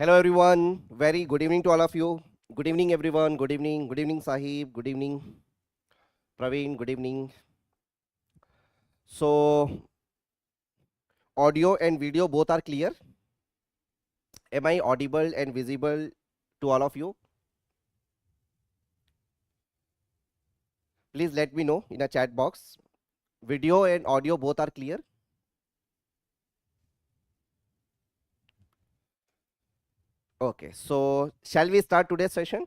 Hello everyone, very good evening to all of you. Good evening everyone, good evening Sahib, good evening Praveen, good evening. So audio and video both are clear. Am I audible and visible to all of you? Please let me know in a chat box. Video and audio both are clear. Okay, so shall we start today's session?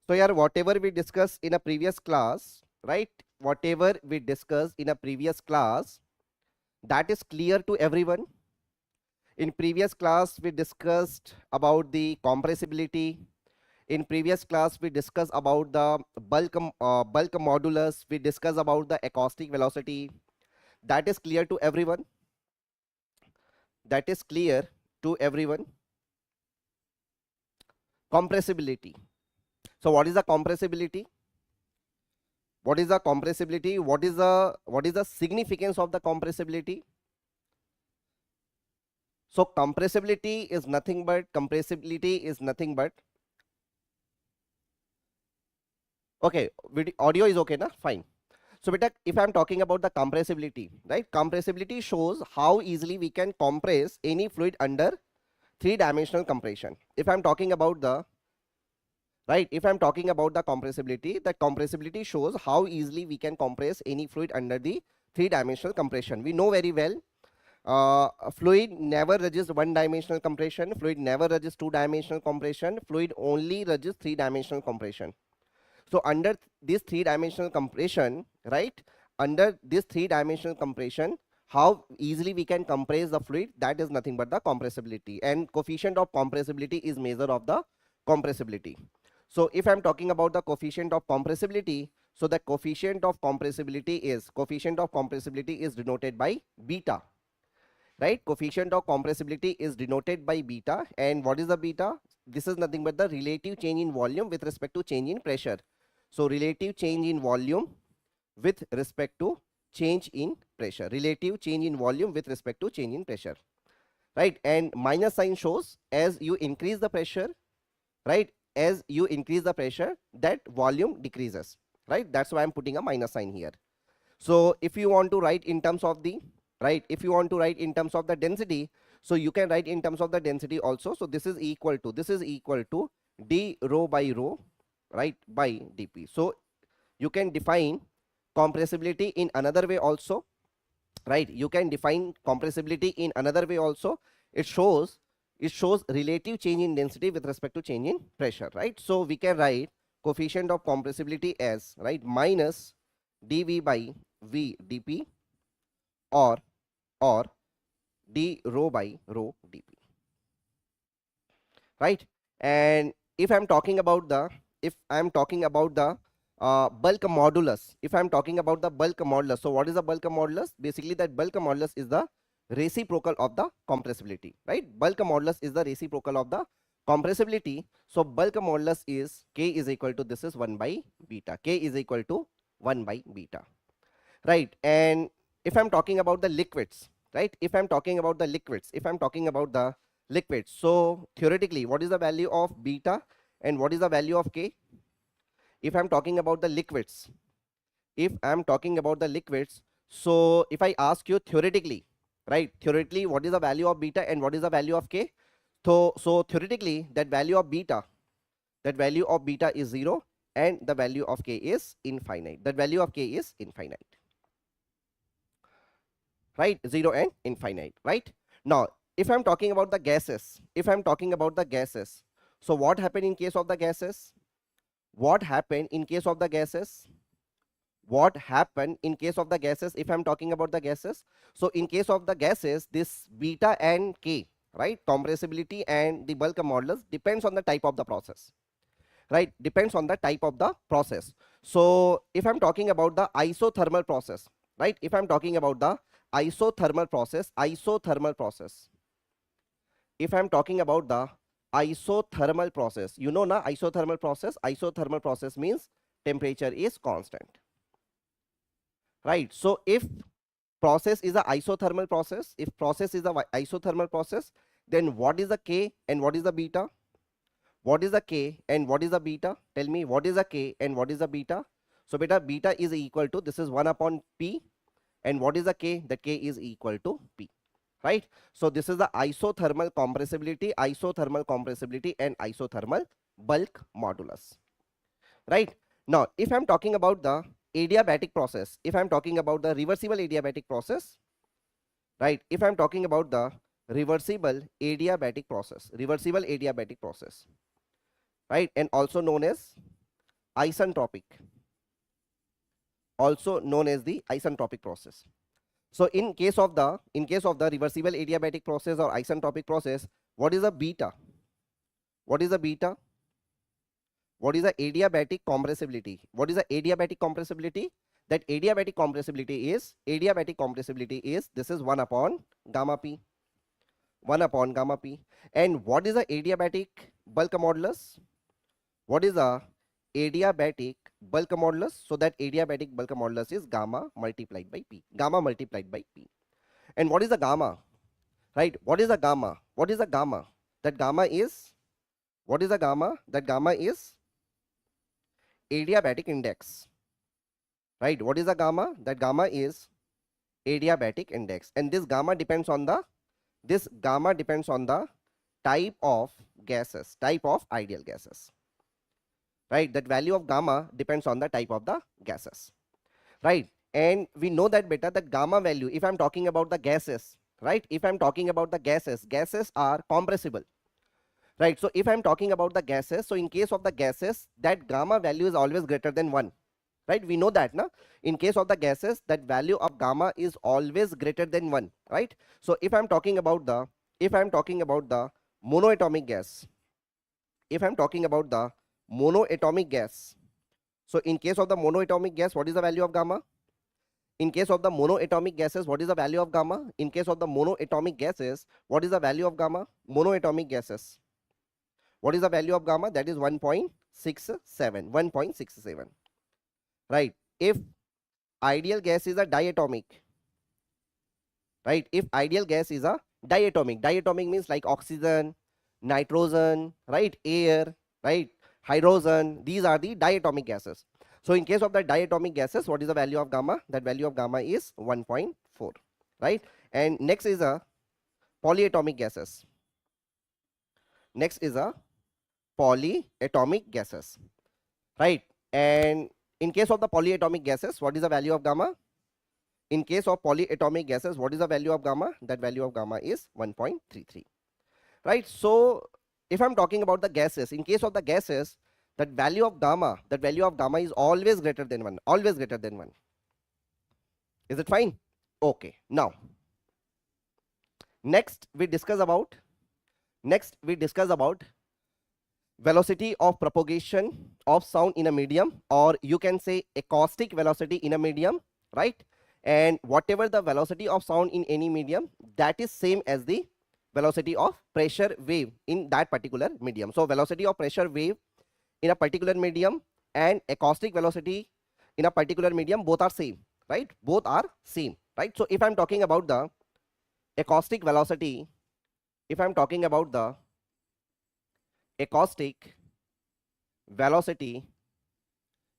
So yeah, whatever we discussed in a previous class, right? Whatever we discussed in a previous class, that is clear to everyone. In previous class, we discussed about the compressibility. In previous class, we discussed about the bulk modulus. We discussed about the acoustic velocity. That is clear to everyone. That is clear to everyone. Compressibility. So what is the compressibility? What is the compressibility? What is the significance of the compressibility? So compressibility is nothing but okay, audio is okay, na? Fine. So beta, if I am talking about the compressibility, right? Compressibility shows how easily we can compress any fluid under three-dimensional compression. If I am talking about the if I'm talking about the compressibility, that compressibility shows how easily we can compress any fluid under the three-dimensional compression. We know very well fluid never resists one-dimensional compression, fluid never resists two-dimensional compression, fluid only resists three-dimensional compression. So under this three-dimensional compression, right, under this three-dimensional compression, how easily we can compress the fluid, that is nothing but the compressibility, and coefficient of compressibility is measure of the compressibility. So if I'm talking about the coefficient of compressibility, so the coefficient of compressibility is denoted by beta, right? Coefficient of compressibility is denoted by beta, and what is the beta? This is nothing but the relative change in volume with respect to change in pressure. So relative change in volume with respect to change in pressure, relative change in volume with respect to change in pressure, right? And minus sign shows as you increase the pressure, right? As you increase the pressure, that volume decreases, right? That's why I'm putting a minus sign here. So if you want to write in terms of the density, so you can write in terms of the density also. So this is equal to d rho by rho, right, by dp. So you can define compressibility in another way also, right? You can define compressibility in another way also. It shows relative change in density with respect to change in pressure, right? So we can write coefficient of compressibility as, right, minus dv by v dp or d rho by rho dp, right? And if I'm talking about the bulk modulus, so what is the bulk modulus? Basically that bulk modulus is the reciprocal of the compressibility, right? Bulk modulus is the reciprocal of the compressibility. So bulk modulus is k is equal to, this is 1 by beta, k is equal to 1 by beta, right? And if I'm talking about the liquids, right, if I'm talking about the liquids, so theoretically what is the value of beta and what is the value of k? If I'm talking about the liquids, so if I ask you theoretically, right, theoretically what is the value of beta and what is the value of k? So theoretically that value of beta is 0 and the value of k is infinite. Right? 0 and infinite, right? Now, if I'm talking about the gases, so what happened in case of the gases? If I'm talking about the gases, so in case of the gases, this beta and k, right, compressibility and the bulk modulus depends on the type of the process, right? Depends on the type of the process. So if I'm talking about the isothermal process, right, if I'm talking about the isothermal process, if I'm talking about the isothermal process, you know na, isothermal process means temperature is constant, right? So if process is a isothermal process, then what is the K and what is the beta? What is the K and what is the beta? Tell me what is the K and what is the beta? So beta is equal to, this is 1 upon P, and what is the K? The K is equal to P, right? So this is the isothermal compressibility and isothermal bulk modulus, right? Now, if I'm talking about the adiabatic process, if I'm talking about the reversible adiabatic process, right? If I'm talking about the reversible adiabatic process, right? And also known as isentropic, the isentropic process. So in case of the reversible adiabatic process or isentropic process, what is the beta? What is the beta? What is the adiabatic compressibility? What is the adiabatic compressibility? That adiabatic compressibility is this is 1 upon gamma p. 1 upon gamma p. And what is the adiabatic bulk modulus? What is the adiabatic bulk modulus? So that adiabatic bulk modulus is gamma multiplied by p. Gamma multiplied by p. And what is the gamma? Right? What is the gamma? What is the gamma? That gamma is, what is the gamma? That gamma is adiabatic index. Right? What is the gamma? That gamma is adiabatic index. And this gamma depends on the type of gases, type of ideal gases. Right? That value of gamma depends on the type of the gases. Right? And we know that beta, that gamma value, if I'm talking about the gases, right? If I'm talking about the gases are compressible. Right? So if I'm talking about the gases, so in case of the gases, that gamma value is always greater than 1. Right? We know that, na? In case of the gases, that value of gamma is always greater than 1. Right? So if I'm talking about the monoatomic gas, so in case of the monoatomic gas, what is the value of gamma? In case of the monoatomic gases, what is the value of gamma? In case of the monoatomic gases, what is the value of gamma? Monoatomic gases, what is the value of gamma? That is 1.67. Right? If ideal gas is a diatomic, right? If ideal gas is a diatomic means like oxygen, nitrogen, right? Air, right? Hydrogen, these are the diatomic gases. So in case of the diatomic gases, what is the value of gamma? That value of gamma is 1.4, right? And next is a polyatomic gases. Right? And in case of the polyatomic gases, what is the value of gamma? In case of polyatomic gases, what is the value of gamma? That value of gamma is 1.33. Right? So if I'm talking about the gases, in case of the gases, that value of gamma is always greater than 1. Is it fine? Okay. Now, next we discuss about velocity of propagation of sound in a medium, or you can say acoustic velocity in a medium, right? And whatever the velocity of sound in any medium, that is same as the velocity of pressure wave in that particular medium. So velocity of pressure wave in a particular medium and acoustic velocity in a particular medium, both are same, right? Both are same, right? So if I'm talking about the acoustic velocity,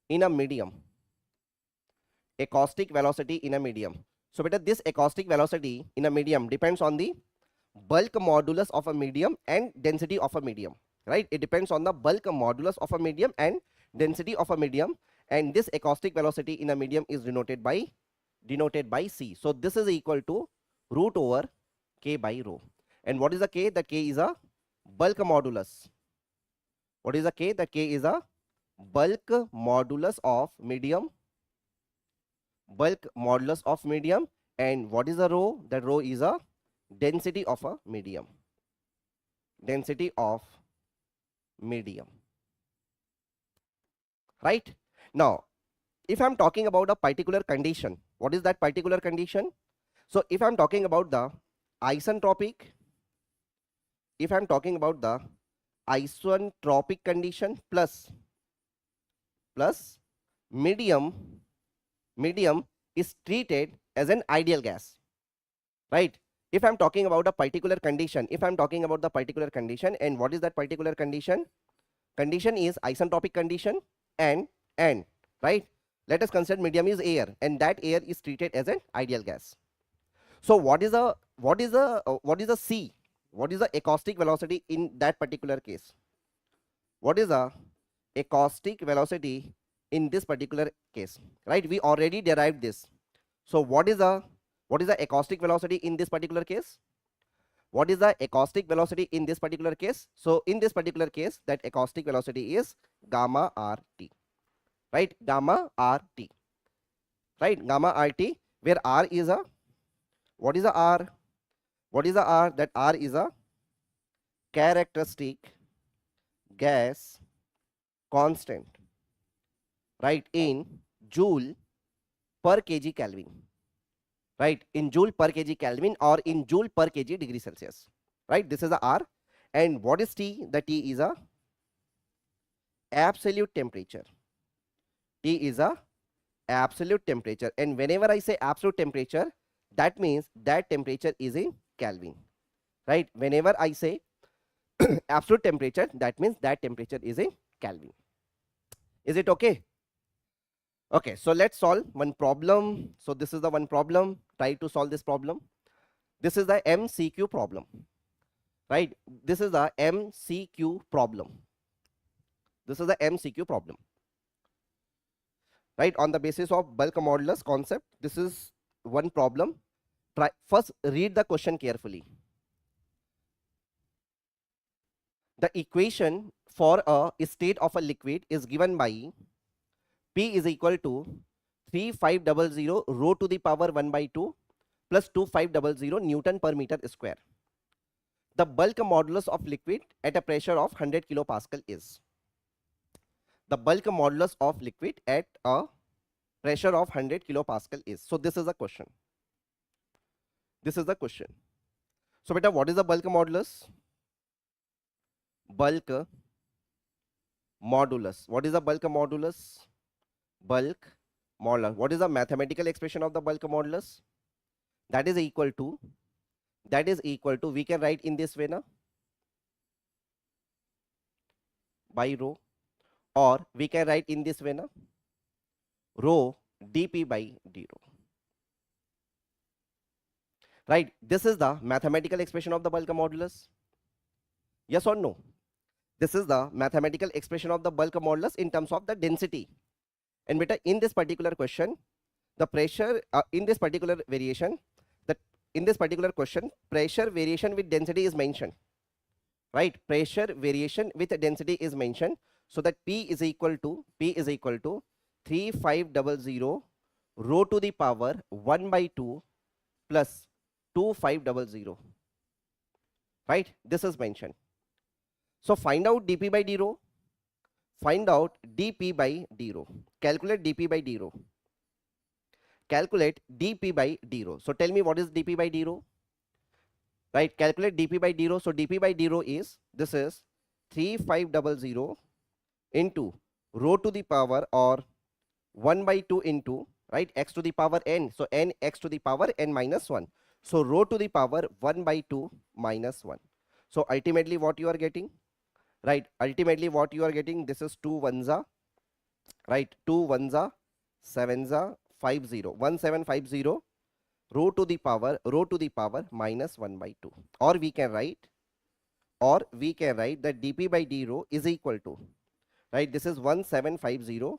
in a medium, so beta, this acoustic velocity in a medium depends on the bulk modulus of a medium and density of a medium, right? It depends on the bulk modulus of a medium and density of a medium, and this acoustic velocity in a medium is denoted by C. So this is equal to root over K by rho. And what is the K? The K is a bulk modulus. What is the K? The K is a bulk modulus of medium. And what is the rho? The rho is a density of a medium. Right? Now, if I'm talking about a particular condition, what is that particular condition? So if I'm talking about the isentropic, condition plus medium is treated as an ideal gas, right? if I'm talking about a particular condition, if I'm talking about the particular condition, and what is that particular condition? Condition is isentropic condition and right. Let us consider medium is air, and that air is treated as an ideal gas. So what is the C? What is the acoustic velocity in that particular case? What is the acoustic velocity in this particular case? Right, we already derived this. So what is the acoustic velocity in this particular case? What is the acoustic velocity in this particular case? So in this particular case, that acoustic velocity is gamma RT, right? Gamma RT, right? Gamma RT, where R is a, what is the R? What is the R? That R is a characteristic gas constant, right? In joule per kg Kelvin, right? In joule per kg Kelvin or in joule per kg degree Celsius, right? This is the R. And what is T? The T is a absolute temperature. T is a absolute temperature. And whenever I say absolute temperature, that means that temperature is in Kelvin, right? Whenever I say absolute temperature, that means that temperature is in Kelvin. Is it okay? Okay, so let's solve one problem. So this is the one problem. Try to solve this problem. This is the MCQ problem, right? This is the MCQ problem. This is the MCQ problem, right? On the basis of bulk modulus concept, this is one problem. Try first, read the question carefully. The equation for a state of a liquid is given by P is equal to 3500 rho to the power 1 by 2 plus 2500 Newton per meter square. The bulk modulus of liquid at a pressure of 100 kilopascal is. The bulk modulus of liquid at a pressure of 100 kilopascal is. So this is the question. This is the question. So beta, what is the bulk modulus? Bulk modulus. What is the bulk modulus? Bulk modulus. What is the mathematical expression of the bulk modulus? That is equal to, we can write in this way now, by rho, or we can write in this way now, rho dP by d rho. Right, this is the mathematical expression of the bulk modulus. Yes or no? This is the mathematical expression of the bulk modulus in terms of the density. And beta, in this particular question, the pressure in this particular variation, in this particular question, pressure variation with density is mentioned, right? Pressure variation with density is mentioned. So that P is equal to 3500 rho to the power 1 by 2 plus 2500, right? This is mentioned. So find out dP by d rho. Find out dP by d rho. Calculate dP by d rho. Calculate dP by d rho. So tell me, what is dP by d rho? Right, calculate dP by d rho. So dP by d rho is, this is 3500 into rho to the power, or 1 by 2 into, right, x to the power n. So n x to the power n minus 1. So rho to the power 1 by 2 minus 1. So ultimately what you are getting? Right, ultimately what you are getting, this is 2 ones are, right, 2 ones are 7s are 50, 1750 rho to the power minus 1 by 2. Or we can write that dP by d rho is equal to, right, this is 1750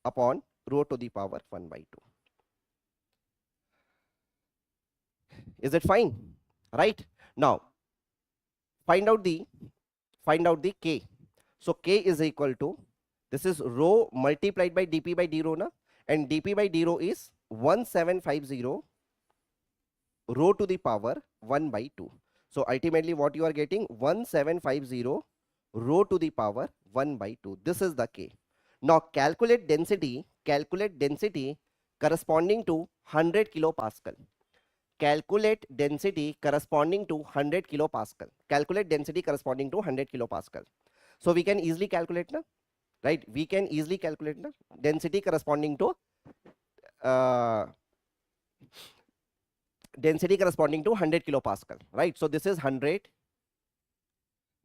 upon rho to the power 1 by 2. Is it fine? Right, now find out the K. So K is equal to, this is rho multiplied by dP by d rho na, and dP by d rho is 1750 rho to the power 1 by 2. So ultimately what you are getting, 1750 rho to the power 1 by 2. This is the K. Now calculate density corresponding to 100 kilopascal. Calculate density corresponding to 100 kilopascal. Calculate density corresponding to 100 kilopascal. So we can easily calculate na, right? We can easily calculate na density corresponding to density corresponding to 100 kilopascal, right? So this is 100,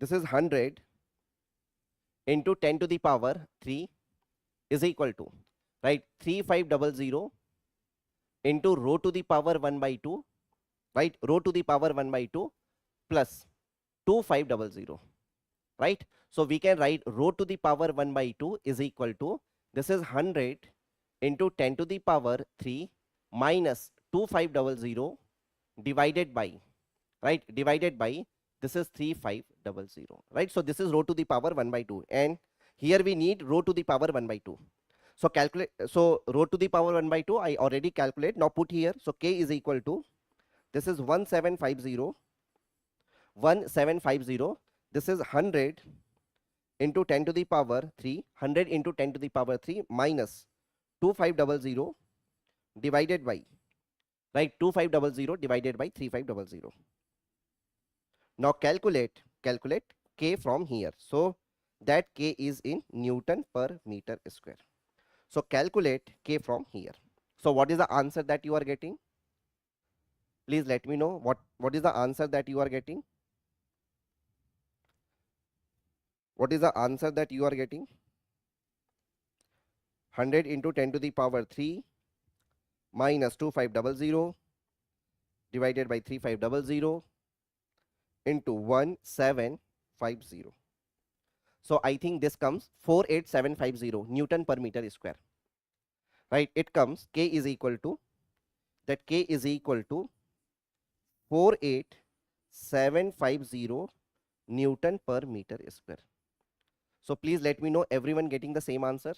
this is 100 into 10 to the power 3 is equal to, right, 3500 into rho to the power 1 by 2, right, rho to the power 1 by 2 plus 2500, right? So we can write rho to the power 1 by 2 is equal to, this is 100 into 10 to the power 3 minus 2500 divided by, right, divided by, this is 3500, right? So this is rho to the power 1 by 2, and here we need rho to the power 1 by 2. So calculate, so rho to the power 1 by 2 I already calculate, now put here. So k is equal to, this is 1750, this is 100 into 10 to the power 3, 100 into 10 to the power 3 minus 2500 divided by, right, 2500 divided by 3500. Now calculate k from here. So that k is in Newton per meter square. So calculate k from here. So what is the answer that you are getting? Please let me know what is the answer that you are getting. What is the answer that you are getting? 100 into 10 to the power 3 minus 2500 divided by 3500 into 1750. So I think this comes 48750 Newton per meter square, right? It comes, k is equal to, that k is equal to 48750 Newton per meter square. So please let me know everyone getting the same answer.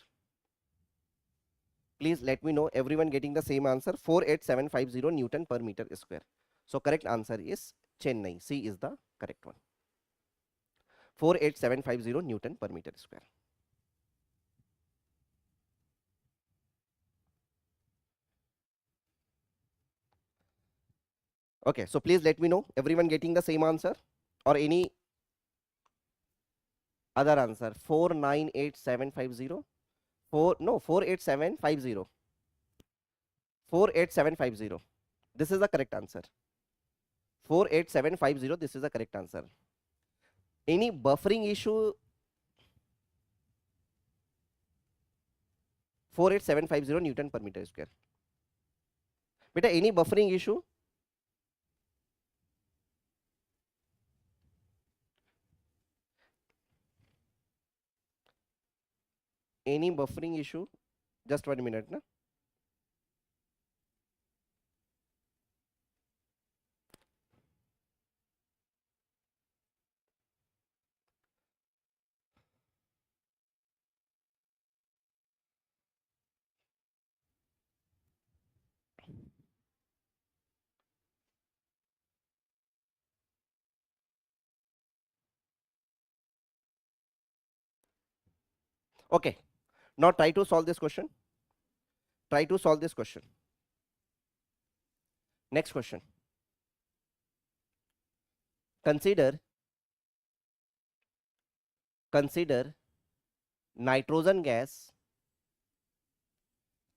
Please let me know everyone getting the same answer, 48750 Newton per meter square. So correct answer is Chennai. C is the correct one. 48750 Newton per meter square. Okay, so please let me know everyone getting the same answer or any other answer. 498750. 48750. 48750. This is the correct answer. 48750. This is the correct answer. Any buffering issue? 48750 Newton per meter square. Beta, any buffering issue? Any buffering issue? Just 1 minute, na? Okay, now try to solve this question. Try to solve this question. Next question. Consider nitrogen gas.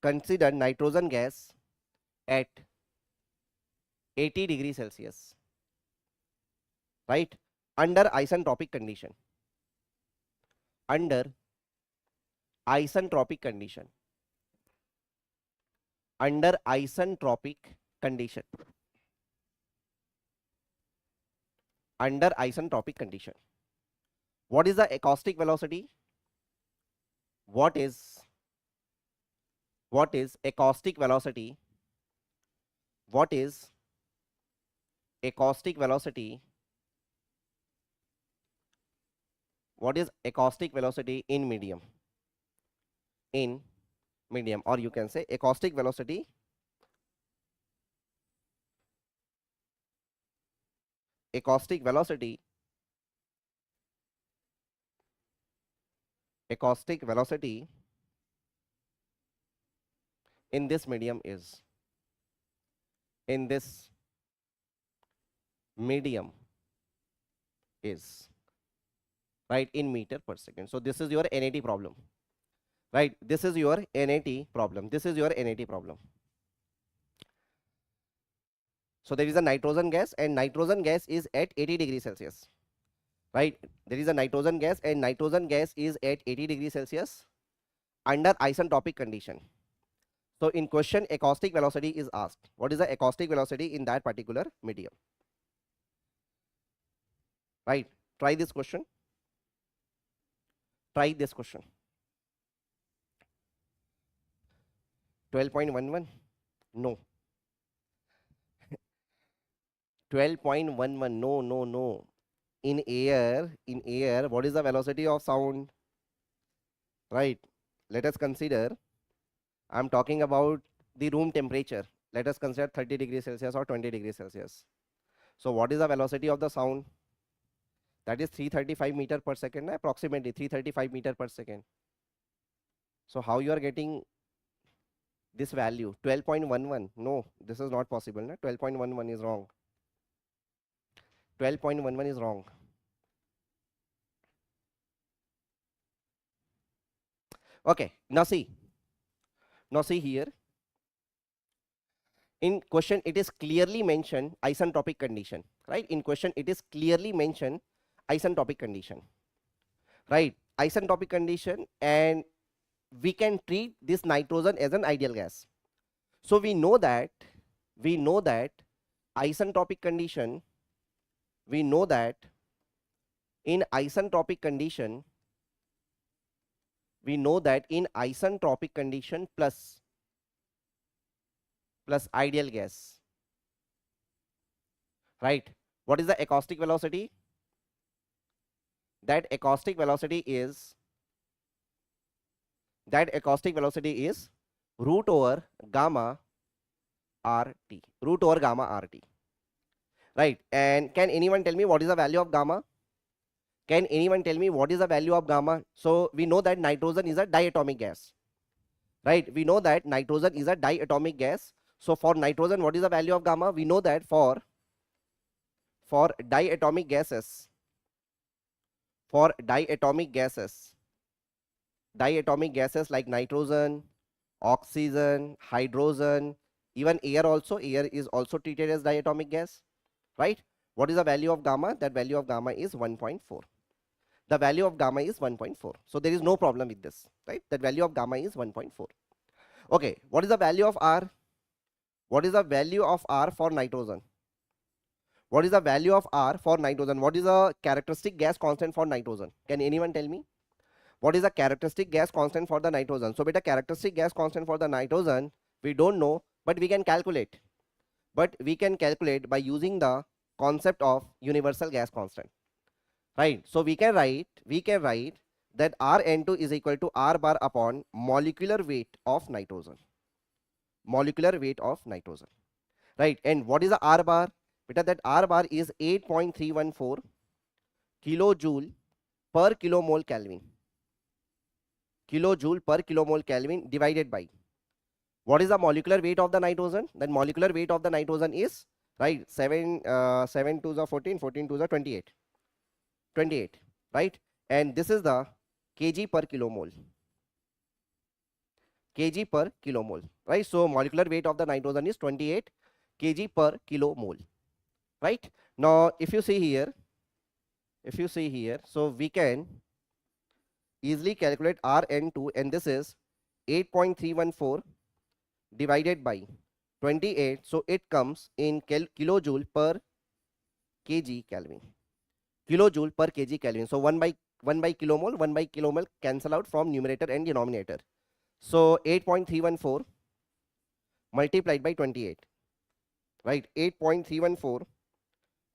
Consider nitrogen gas at 80 degrees Celsius, right, under isentropic condition. Under isentropic condition. Under isentropic condition. Under isentropic condition. What is the acoustic velocity? What is acoustic velocity? What is acoustic velocity? What is acoustic velocity in medium? In medium, or you can say acoustic velocity in this medium is, right, in meter per second. So this is your NAT problem, right? This is your NAT problem. So there is a nitrogen gas, and nitrogen gas is at 80 degrees Celsius, right? There is a nitrogen gas, and nitrogen gas is at 80 degrees Celsius under isentropic condition. So in question, acoustic velocity is asked. What is the acoustic velocity in that particular medium? Right? Try this question. Try this question. 12.11? No. 12.11? No, no, no. In air, what is the velocity of sound? Right? Let us consider, I'm talking about the room temperature. Let us consider 30 degrees Celsius or 20 degrees Celsius. So what is the velocity of the sound? That is 335 meter per second, approximately 335 meter per second. So how you are getting this value? 12.11? No, this is not possible. 12.11 is wrong. 12.11 is wrong. Okay, now see here. In question, it is clearly mentioned isentropic condition, right? In question, it is clearly mentioned isentropic condition, right? Isentropic condition, and we can treat this nitrogen as an ideal gas. So we know that isentropic condition, we know that in isentropic condition, plus ideal gas, right? What is the acoustic velocity? That acoustic velocity is root over gamma RT, right? And can anyone tell me what is the value of gamma? Can anyone tell me what is the value of gamma? So we know that nitrogen is a diatomic gas, right? We know that nitrogen is a diatomic gas. So for nitrogen, what is the value of gamma? We know that for diatomic gases, like nitrogen, oxygen, hydrogen, even air is also treated as diatomic gas, right? What is the value of gamma? That value of gamma is 1.4. The value of gamma is 1.4. So there is no problem with this, right? That value of gamma is 1.4. Okay, what is the value of R? What is the value of R for nitrogen? What is the value of R for nitrogen? What is the characteristic gas constant for nitrogen? Can anyone tell me? What is the characteristic gas constant for the nitrogen? So beta, characteristic gas constant for the nitrogen, we don't know, but we can calculate. By using the concept of universal gas constant, right? So we can write that Rn2 is equal to R bar upon molecular weight of nitrogen. Right? And what is the R bar? Beta, that R bar is 8.314 kilojoule per kilomole Kelvin. Divided by, what is the molecular weight of the nitrogen? Then molecular weight of the nitrogen is, right, 7 to the 14, 14 to the 28, right? And this is the kg per kilomole. Right? So molecular weight of the nitrogen is 28 kg per kilomole, right? Now if you see here, so we can easily calculate Rn2, and this is 8.314 divided by 28, so it comes in kilojoule per kg Kelvin. So 1 by kilomole cancel out from numerator and denominator. So 8.314 multiplied by 28, right? 8.314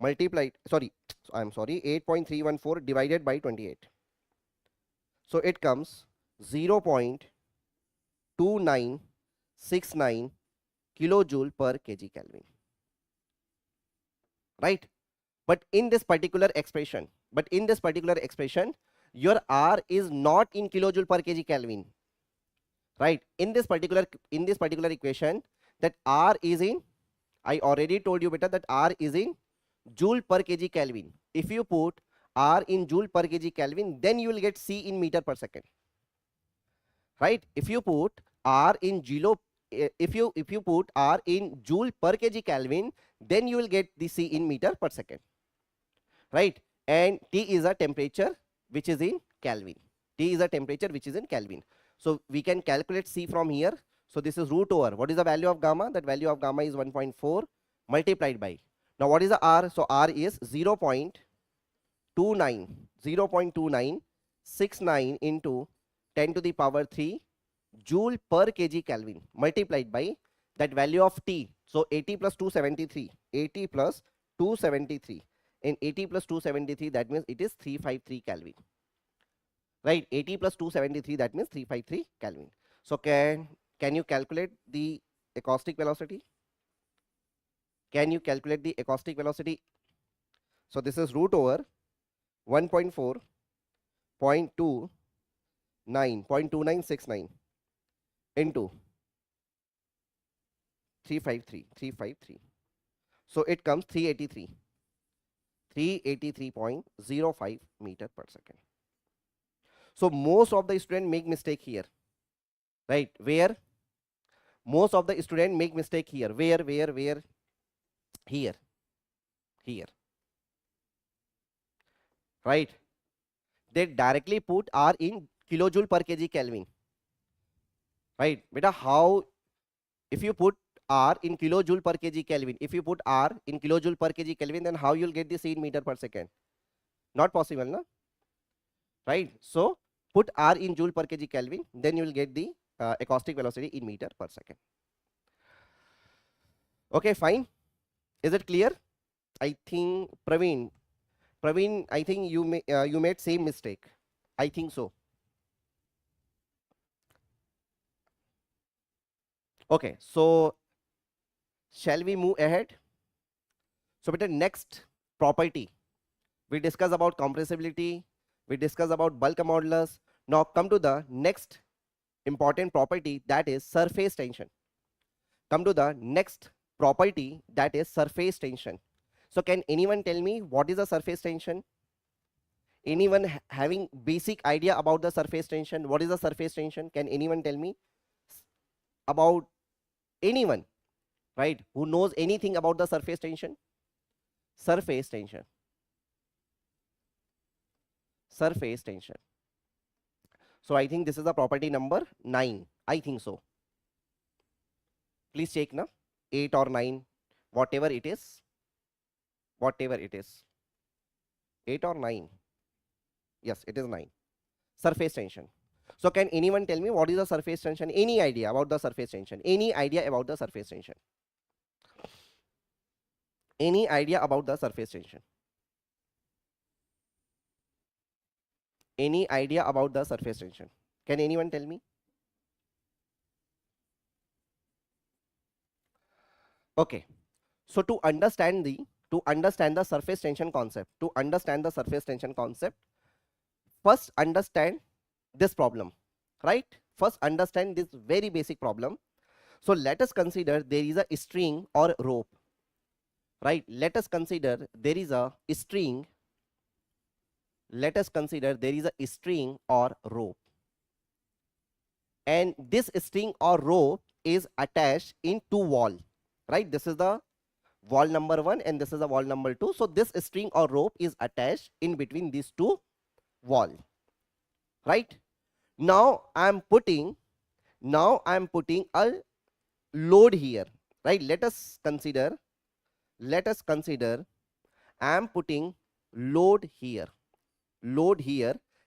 multiplied, 8.314 divided by 28. So it comes 0.2969 kilojoule per kg Kelvin, right? But in this particular expression, your R is not in kilojoule per kg Kelvin, right? In this particular equation, that R is in, I already told you beta, that R is in joule per kg Kelvin. If you put R in joule per kg Kelvin, then you will get C in meter per second, right? If you put R in if you put R in joule per kg Kelvin, then you will get the C in meter per second, right? And T is a temperature which is in Kelvin. T is a temperature which is in Kelvin. So we can calculate C from here. So this is root over, what is the value of gamma? That value of gamma is 1.4 multiplied by, now what is the R? So R is 0.2969 into 10 to the power 3 joule per kg Kelvin multiplied by that value of T. So 80 plus 273, 80 plus 273, and 80 plus 273, that means it is 353 Kelvin, right? 80 plus 273, that means 353 Kelvin. So can you calculate the acoustic velocity? Can you calculate the acoustic velocity? So this is root over 1.4 0.2969 into 353. So it comes 383.05 meter per second. So most of the students make mistake here, right? Where most of the students make mistake here? Where? Here, right? They directly put R in kilojoule per kg Kelvin, right? Beta, how, if you put R in kilojoule per kg Kelvin, if you put R in kilojoule per kg Kelvin, then how you'll get the C in meter per second? Not possible, na? Right? So put R in joule per kg Kelvin, then you will get the acoustic velocity in meter per second. Okay, fine. Is it clear? I think Praveen, I think you made same mistake. I think so. Okay, so shall we move ahead? So beta, next property, we discuss about compressibility, we discuss about bulk modulus. Now come to the next important property, that is surface tension. Come to the next property, that is surface tension. So can anyone tell me what is the surface tension? Anyone having basic idea about the surface tension? What is the surface tension? Can anyone tell me about, anyone, right, who knows anything about the surface tension? Surface tension. Surface tension. So I think this is the property number 9. I think so. Please check now. 8 or 9, whatever it is. Whatever it is. 8 or 9. Yes, it is 9. Surface tension. So can anyone tell me what is the surface tension? Any idea about the surface tension? Any idea about the surface tension? Any idea about the surface tension? Any idea about the surface tension? Can anyone tell me? Okay. So to understand the surface tension concept, first understand this problem, right? First understand this very basic problem. So let us consider there is a string or rope, right? Let us consider there is a string. Let us consider there is a string or rope, and this string or rope is attached in two wall, right? This is the wall number 1 and this is the wall number 2. So this string or rope is attached in between these two wall, right? Now I am putting a load here, right? Let us consider I am putting load here,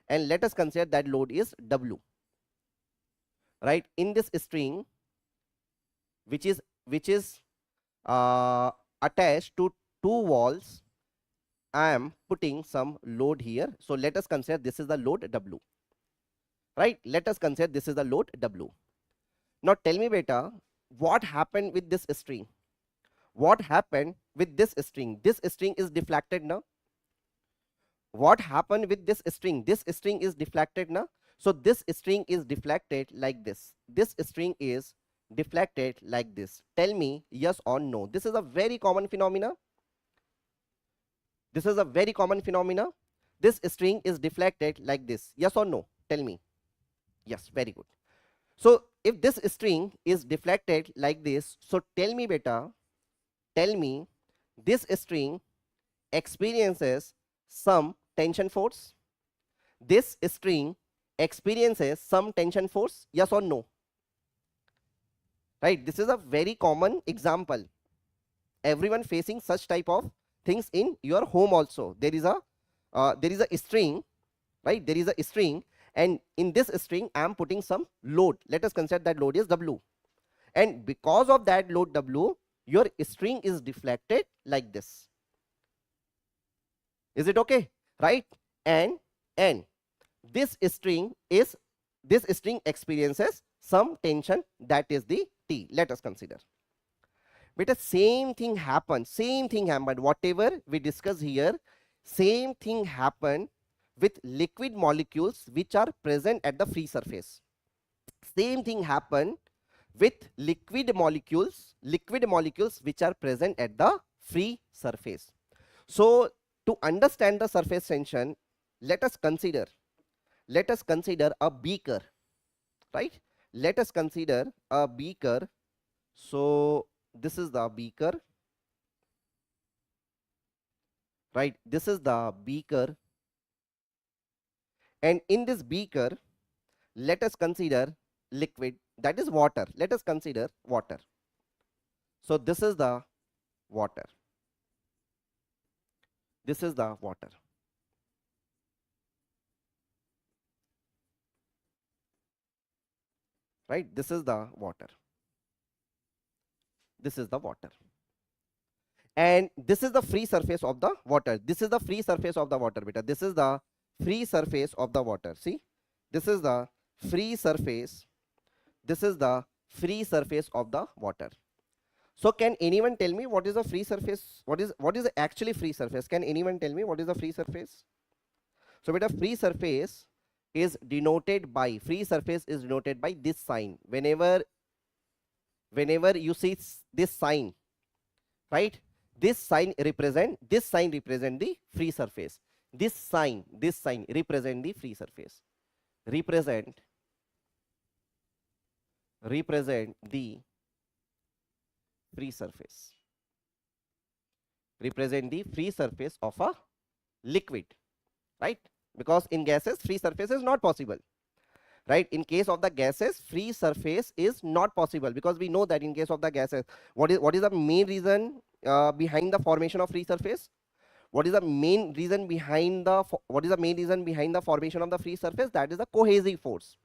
and let us consider that load is W, right? In this string which is attached to two walls, I am putting some load here. So let us consider this is the load W, right? Let us consider this is the load W. Now tell me, beta, what happened with this string? What happened with this string? This string is deflected now. What happened with this string? This string is deflected now. So this string is deflected like this. This string is deflected like this. Tell me yes or no. This is a very common phenomena. This is a very common phenomena. This string is deflected like this. Yes or no? Tell me. Yes, very good. So if this string is deflected like this, so tell me beta, tell me this string experiences some tension force. This string experiences some tension force, yes or no? Right, this is a very common example. Everyone facing such type of things in your home also. There is a string, right? There is a string, and in this string I am putting some load. Let us consider that load is W, and because of that load W, your string is deflected like this. Is it okay? Right? And this string experiences some tension, that is the T. Let us consider. But the same thing happened, whatever we discuss here, same thing happened with liquid molecules which are present at the free surface. Same thing happened with liquid molecules which are present at the free surface. So to understand the surface tension, let us consider a beaker, right? Let us consider a beaker. So this is the beaker, right? This is the beaker, and in this beaker, let us consider liquid, that is water. Let us consider water. So this is the water. This is the water. Right? This is the water. This is the water. And this is the free surface of the water. This is the free surface of the water, beta. This is the free surface of the water. See? This is the free surface. This is the free surface of the water. So can anyone tell me what is the free surface? What is actually free surface? Can anyone tell me what is the free surface? So beta, free surface is denoted by this sign. Whenever you see this sign, right? This sign represent the free surface. This sign represent the free surface. Represent the free surface. Represent the free surface of a liquid, right? Because in gases, free surface is not possible, right? In case of the gases, free surface is not possible, because we know that in case of the gases, what is the main reason behind the formation of free surface? What is the main reason behind the formation of the free surface? That is the cohesive force,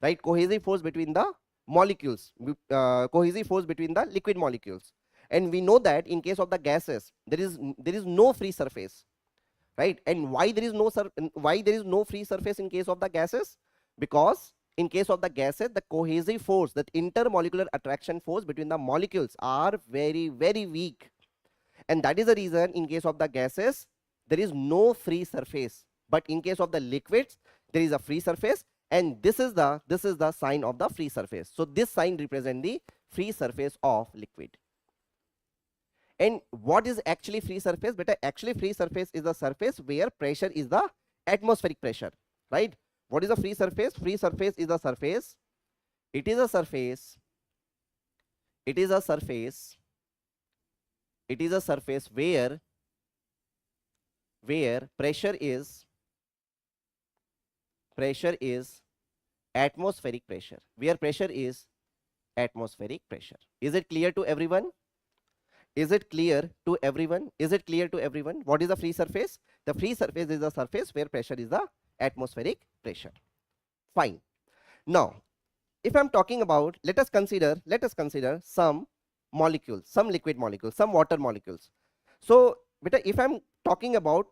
right? Cohesive force between the molecules, cohesive force between the liquid molecules. And we know that in case of the gases, there is no free surface, right? And why there is no free surface in case of the gases? Because in case of the gases, the cohesive force, that intermolecular attraction force between the molecules are very, very weak, and that is the reason in case of the gases there is no free surface. But in case of the liquids, there is a free surface, and this is the sign of the free surface. So this sign represents the free surface of liquid. And what is actually free surface? But actually free surface is the surface where pressure is the atmospheric pressure, right? What is the free surface? Free surface is the surface. It is a surface where pressure is atmospheric pressure. Where pressure is atmospheric pressure. Is it clear to everyone? Is it clear to everyone? Is it clear to everyone? What is the free surface? The free surface is the surface where pressure is the atmospheric pressure. Fine. Now, if I'm talking about, let us consider some molecules, some liquid molecules, some water molecules. So, beta, if I'm talking about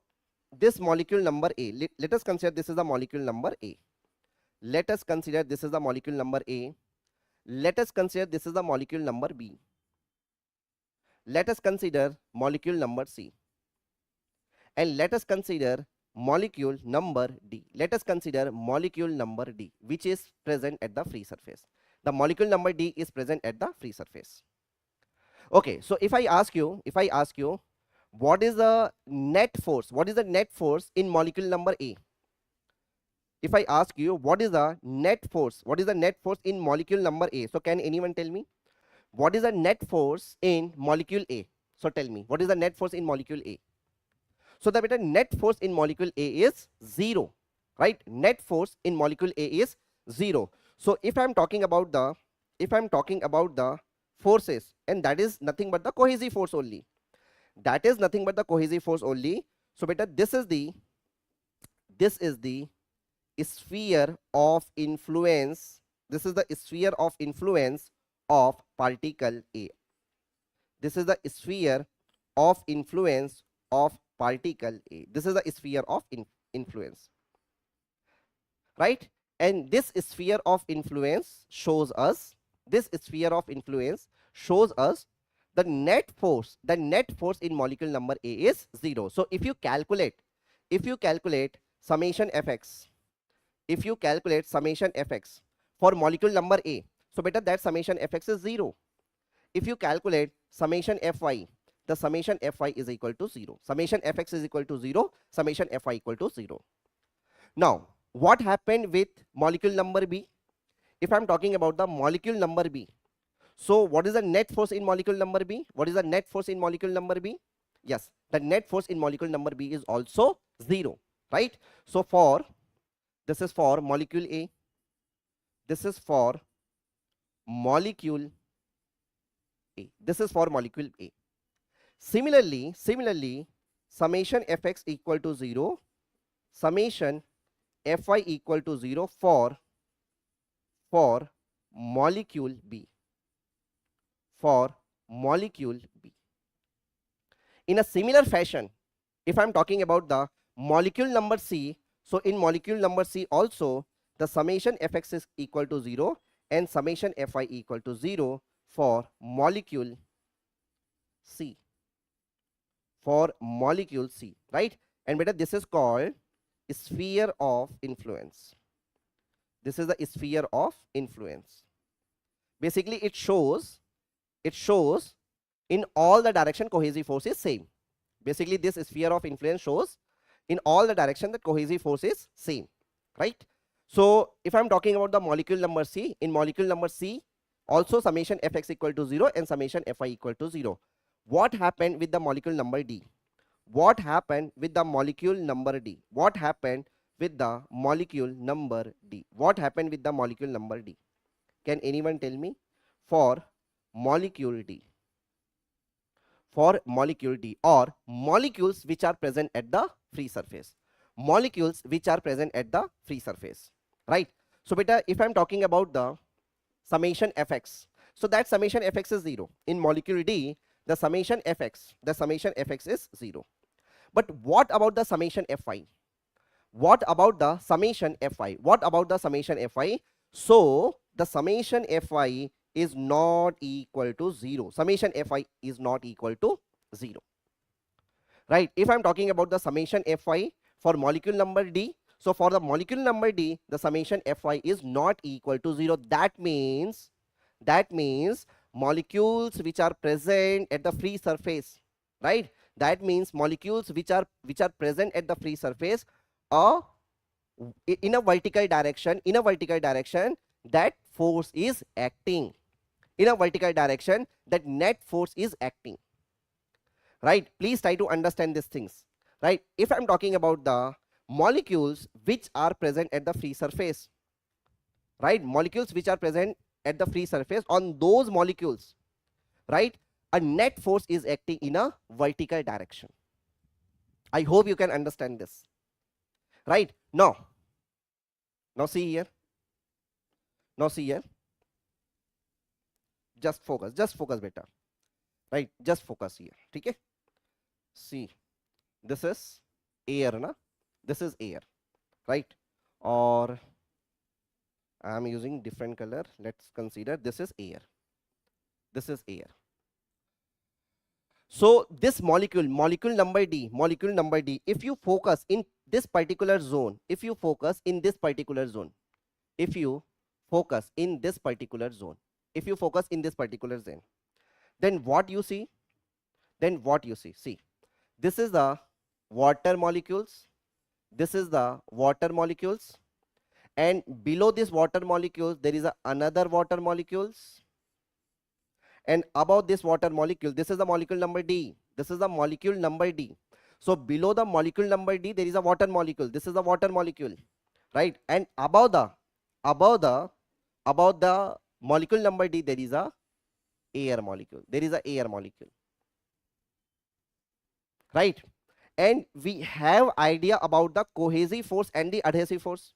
this molecule number A, let us consider this is the molecule number A. Let us consider this is the molecule number A. Let us consider this is the molecule number B. Let us consider molecule number C. And let us consider molecule number D. Let us consider molecule number D, which is present at the free surface. The molecule number D is present at the free surface. Okay, so if I ask you, what is the net force? What is the net force in molecule number A? if I ask you what is the net force, what is the net force in molecule number A? So can anyone tell me what is the net force in molecule A? So tell me what is the net force in molecule A? So the net force in molecule A is 0, right? Net force in molecule A is 0. So if I'm talking about the forces, and that is nothing but the cohesive force only. That is nothing but the cohesive force only. So beta, this is the sphere of influence. This is the sphere of influence of particle A. This is the sphere of influence of particle A. This is the sphere of influence, right? And this sphere of influence shows us, the net force in molecule number A is 0. So if you calculate summation fx, for molecule number A, so beta that summation fx is 0. If you calculate summation fy, the summation fy is equal to 0. Summation fx is equal to 0, summation fy equal to 0. Now, what happened with molecule number B? If I am talking about the molecule number B, so what is the net force in molecule number B? What is the net force in molecule number B? Yes, the net force in molecule number B is also 0, right? So this is for molecule A, this is for molecule A, this is for molecule A. Similarly, summation fx equal to 0, summation fy equal to 0 for molecule B. In a similar fashion, if I am talking about the molecule number C, so in molecule number C also the summation fx is equal to 0 and summation fy equal to 0 for molecule C. Right? And beta, this is called sphere of influence. This is the sphere of influence. Basically, it shows in all the direction cohesive force is same. Basically, this sphere of influence shows in all the direction that cohesive force is same, right? So if I'm talking about the molecule number C, in molecule number C also summation fx equal to 0 and summation fy equal to 0. What happened with the molecule number D? What happened with the molecule number D? What happened with the molecule number D? What happened with the molecule number D? Can anyone tell me? For molecule D. For molecule D, or molecules which are present at the free surface. Molecules which are present at the free surface, right? So beta, if I'm talking about the summation fx, so that summation fx is 0. In molecule D, the summation fx is 0. But what about the summation fy? What about the summation fy? So the summation fy is not equal to 0. Summation fy is not equal to 0, right? If I'm talking about the summation fy for molecule number D, so for the molecule number D, the summation fy is not equal to 0. That means molecules which are present at the free surface, right? That means molecules which are present at the free surface are in a vertical direction. That force is acting. In a vertical direction, that net force is acting, right? Please try to understand these things, right? If I'm talking about the molecules which are present at the free surface, right? Molecules which are present at the free surface, on those molecules, right, a net force is acting in a vertical direction. I hope you can understand this, right? Now see here. Just focus beta, right? Just focus here, okay? See, this is air, na? This is air, right? Or I am using different color. Let's consider this is air. So this molecule number D, if you focus in this particular zone, then what you see? See, this is the water molecules. and below this water molecules there is another water molecules, and above this water molecule, this is the molecule number D. This is the molecule number D. So below the molecule number D, there is a water molecule. This is the water molecule, right? And above the molecule number D, there is a air molecule. There is a air molecule, right? And we have idea about the cohesive force and the adhesive force.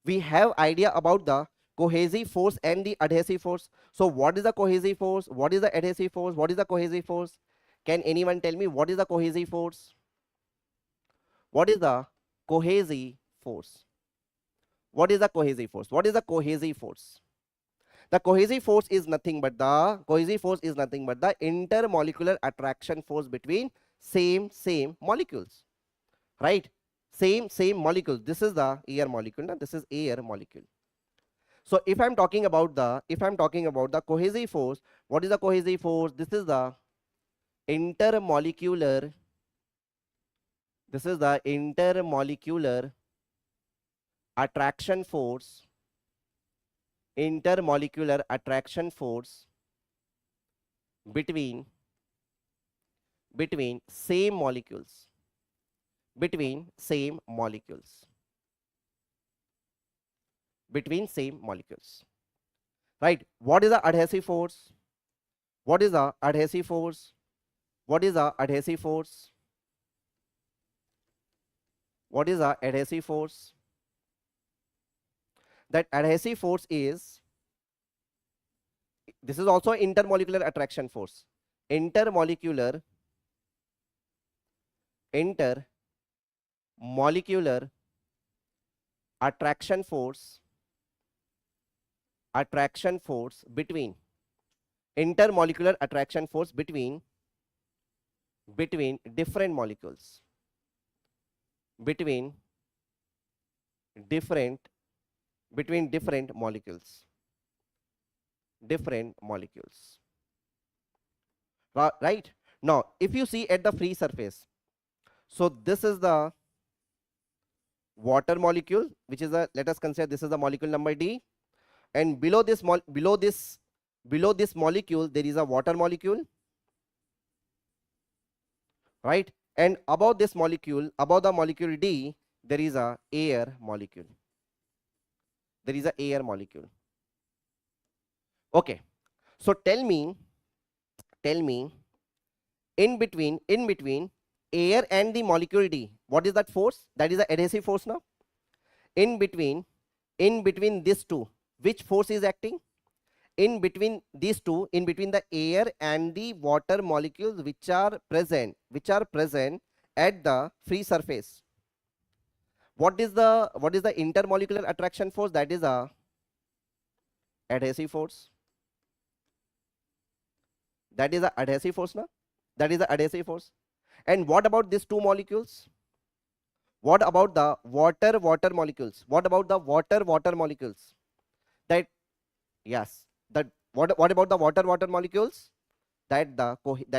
We have idea about the cohesive force and the adhesive force. So what is the cohesive force? What is the adhesive force? What is the cohesive force? Can anyone tell me what is the cohesive force? What is the cohesive force? What is the cohesive force? What is the cohesive force? The cohesive force is nothing but the intermolecular attraction force between same molecules, right? Same molecules. This is the air molecule. Now this is air molecule. So if I'm talking about the cohesive force, what is the cohesive force? This is the intermolecular. This is the intermolecular attraction force. Intermolecular attraction force between same molecules. Between same molecules. Between same molecules, right? What is the adhesive force? What is the adhesive force? What is the adhesive force? What is the adhesive force? That adhesive force is, this is also intermolecular attraction force. Intermolecular attraction force between intermolecular attraction force between different molecules, between different molecules, right? Now if you see at the free surface, so this is the water molecule, which is a, let us consider this is the molecule number D, and below this molecule there is a water molecule, right? And above this molecule, above the molecule D, there is a air molecule. There is a air molecule. Okay, so tell me in between air and the molecule D, what is that force? That is the adhesive force. Now in between these two, which force is acting? In between these two, in between the air and the water molecules which are present at the free surface, what is the intermolecular attraction force? That is a adhesive force. That is the adhesive force. Now that is the adhesive force. And what about these two molecules? What about the water molecules? What about the water molecules? That, yes, that what about the water molecules? That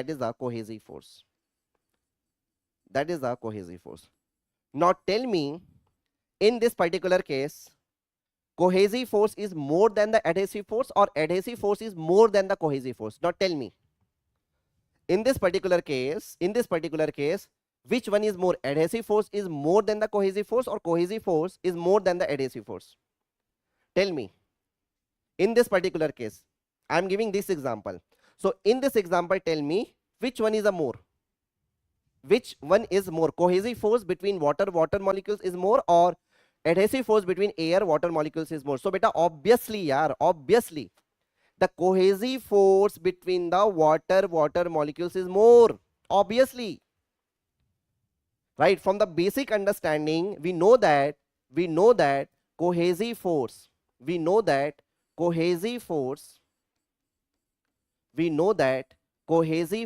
is the cohesive force. That is the cohesive force. Now tell me, in this particular case, cohesive force is more than the adhesive force, or adhesive force is more than the cohesive force? Now tell me, in this particular case, which one is more? Adhesive force is more than the cohesive force, or cohesive force is more than the adhesive force? Tell me. In this particular case, I am giving this example. So in this example, tell me which one is a more? Which one is more? Cohesive force between water molecules is more, or adhesive force between air water molecules is more? So beta, obviously the cohesive force between the water molecules is more, obviously, right? From the basic understanding, we know that cohesive force, cohesive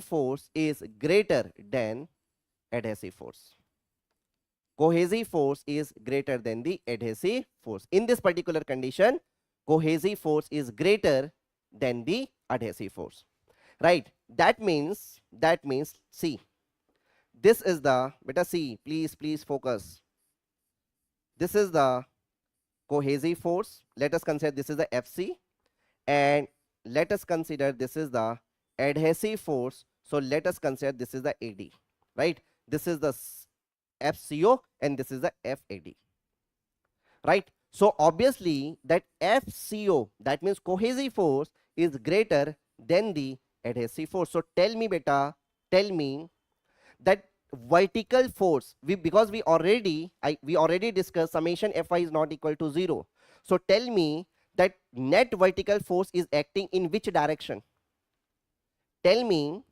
force is greater than adhesive force. Cohesive force is greater than the adhesive force. In this particular condition, cohesive force is greater than the adhesive force, right? That means, see, this is the, beta, see, please focus. This is the cohesive force. Let us consider this is the FC, and let us consider this is the adhesive force. So let us consider this is the AD, right? This is the FCO and this is the FAD, right? So obviously that FCO, that means cohesive force, is greater than the adhesive force. So tell me beta, tell me that vertical force, because we already discussed summation Fy is not equal to 0. So tell me that net vertical force is acting in which direction? Tell me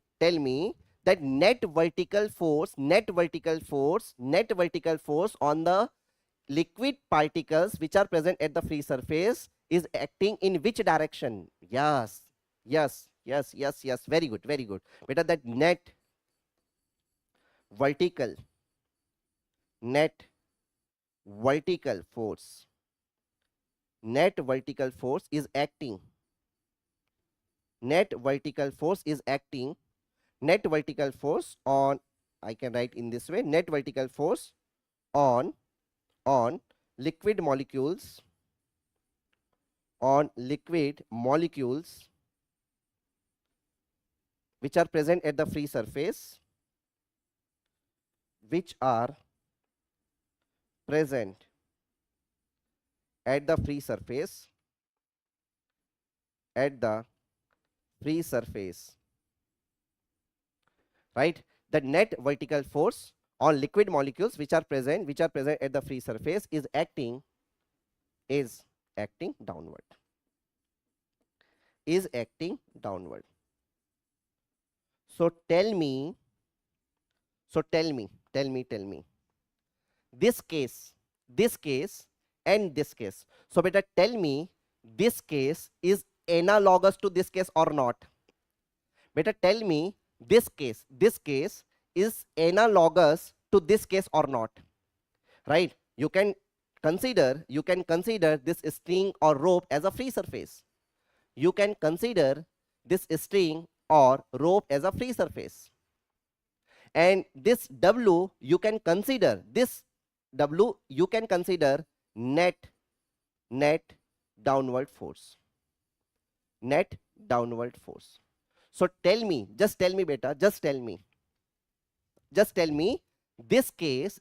that net vertical force on the liquid particles which are present at the free surface is acting in which direction? Yes, very good, beta. That net vertical force is acting, net vertical force on, I can write in this way, net vertical force on liquid molecules, which are present at the free surface, right? The net vertical force on liquid molecules which are present at the free surface is acting downward, So tell me, this case and this case. So beta, tell me this case is analogous to this case or not? Beta, tell me this case is analogous to this case or not, right? You can consider this string or rope as a free surface. You can consider this string or rope as a free surface, and this W you can consider net downward force. So tell me, just tell me beta, just tell me this case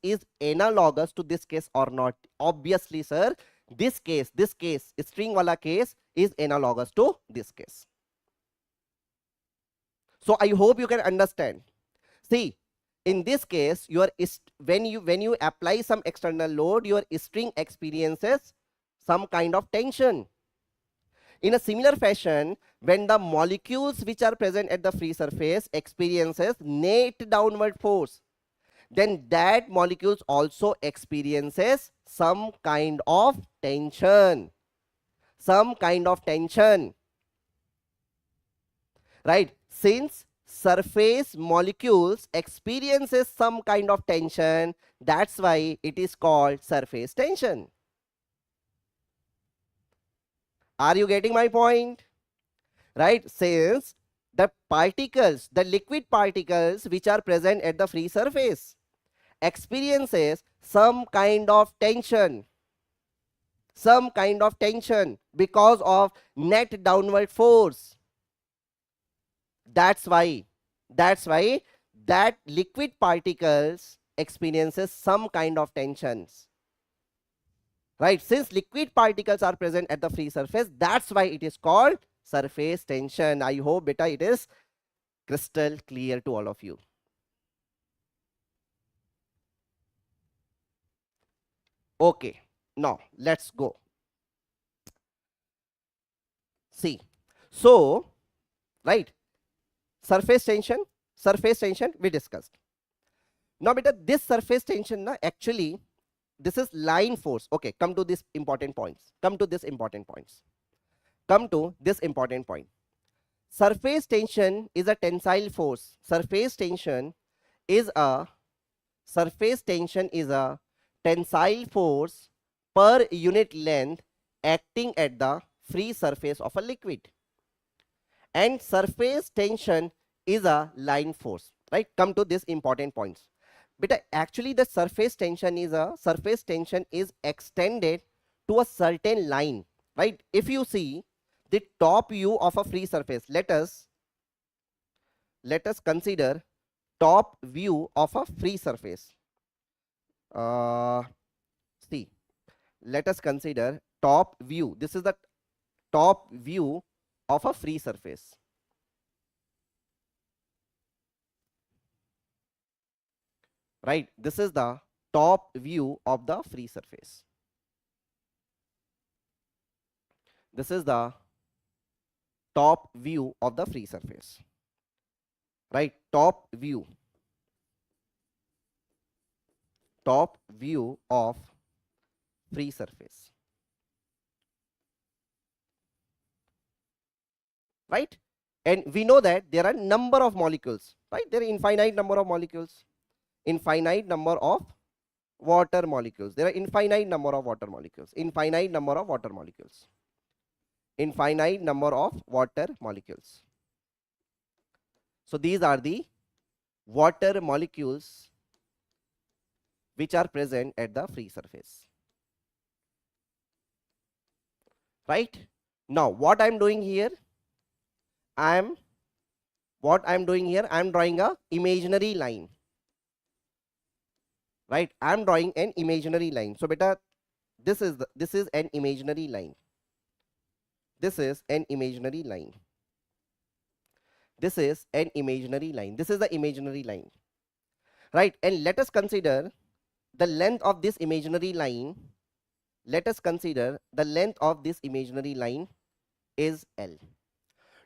is analogous to this case or not? Obviously sir, this case string wala case is analogous to this case. So I hope you can understand. See, in this case, when you apply some external load, your string experiences some kind of tension. In a similar fashion, when the molecules which are present at the free surface experiences net downward force, then that molecules also experiences some kind of tension. Right? Since surface molecules experiences some kind of tension, that's why it is called surface tension. Are you getting my point? Right? Since the liquid particles which are present at the free surface experiences some kind of tension because of net downward force. That's why that liquid particles experiences some kind of tensions. Right? Since liquid particles are present at the free surface, that's why it is called surface tension. I hope beta it is crystal clear to all of you. Okay, now let's go. See, so right, surface tension we discussed. Now beta, this surface tension actually this is line force. Okay, come to this important points. Surface tension is a tensile force. Surface tension is a tensile force per unit length acting at the free surface of a liquid. And surface tension is a line force. Right? Come to this important points. But actually the surface tension is extended to a certain line, right? If you see the top view of a free surface, let us consider top view of a free surface. See, let us consider top view. This is the top view of a free surface. Right, this is the top view of the free surface. This is the top view of the free surface. Right, top view of free surface. Right, and we know that there are number of molecules, right? There are infinite number of molecules, infinite number of water molecules. There are infinite number of water molecules, infinite number of water molecules, infinite number of water molecules. So these are the water molecules which are present at the free surface. Right, now what I'm doing here, I'm drawing a imaginary line. Right, I'm drawing an imaginary line. So beta, this is an imaginary line. This is an imaginary line. This is an imaginary line. This is the imaginary line. Right, and let us consider the length of this imaginary line. Let us consider the length of this imaginary line is L.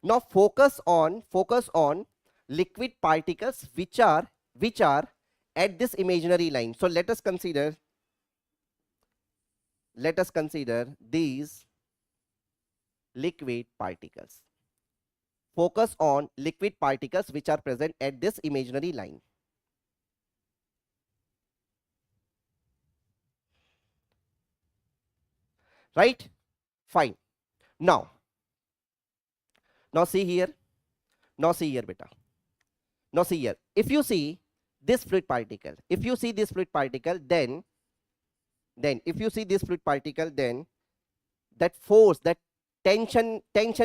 Now focus on liquid particles which are at this imaginary line. So let us consider these liquid particles. Focus on liquid particles which are present at this imaginary line. Right, fine. Now see here, beta. Now see here, if you see this fluid particle, then if you see this fluid particle, then that force, that tension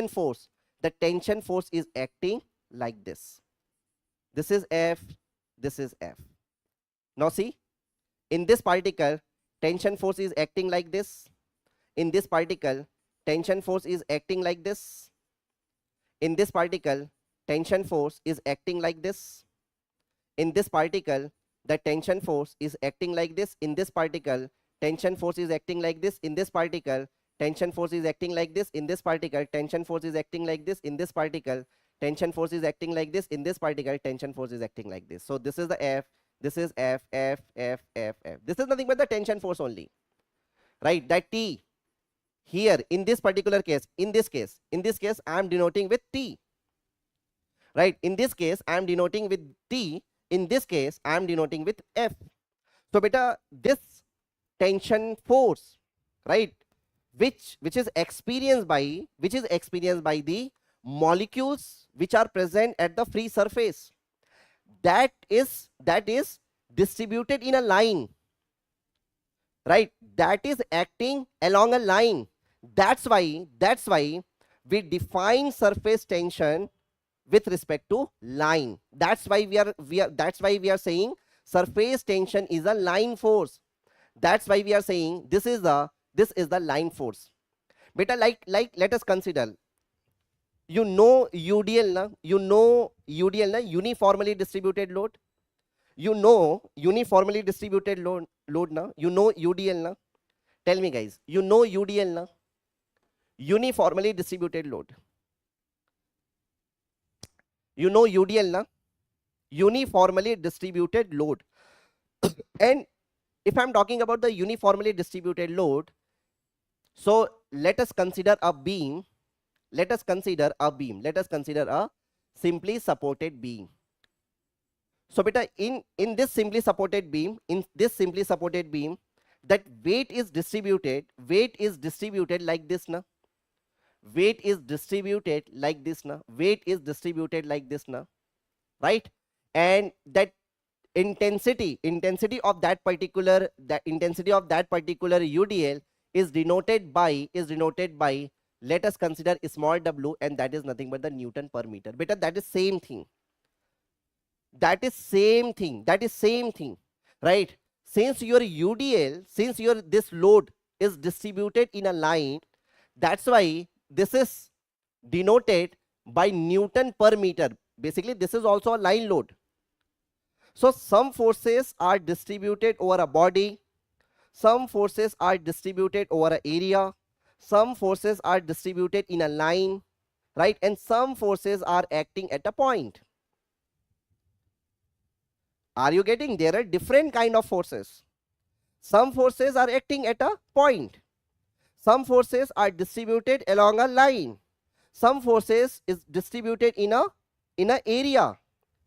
force, the tension force is acting like this. This is F, this is F. Now see, in this particle, tension force is acting like this. In this particle, tension force is acting like this. In this particle, tension force is acting like this. In this particle, the tension force is acting like this. In this particle, tension force is acting like this. In this particle, tension force is acting like this. In this particle, tension force is acting like this. In this particle, tension force is acting like this. In this particle, tension force is acting like this. So this is the F, this is F, F, F, F, F. This is nothing but the tension force only. Right, that T here in this particular case, in this case I am denoting with T. Right, in this case I am denoting with T. In this case I am denoting with F. So beta, this tension force, right, which is experienced by the molecules which are present at the free surface, that is distributed in a line. Right, that is acting along a line. That's why we define surface tension with respect to line. That's why we are saying surface tension is a line force. That's why we are saying this is the line force. Beta, like let us consider, you know UDL na, uniformly distributed load. You know uniformly distributed load na, you know UDL na. Tell me guys, you know UDL na? Uniformly distributed load. You know UDL na? Uniformly distributed load. And if I'm talking about the uniformly distributed load, so let us consider a beam. Let us consider a simply supported beam. So beta, in this simply supported beam, that weight is distributed like this na. Weight is distributed like this na. Right, and that intensity of that particular UDL is denoted by let us consider small w, and that is nothing but the Newton per meter. Beta, that is same thing. That is same thing, right? Since your UDL, since your this load is distributed in a line, that's why this is denoted by Newton per meter. Basically, this is also a line load. So some forces are distributed over a body, some forces are distributed over an area, some forces are distributed in a line, right? And some forces are acting at a point. Are you getting? There are different kind of forces. Some forces are acting at a point. Some forces are distributed along a line. Some forces is distributed in a area.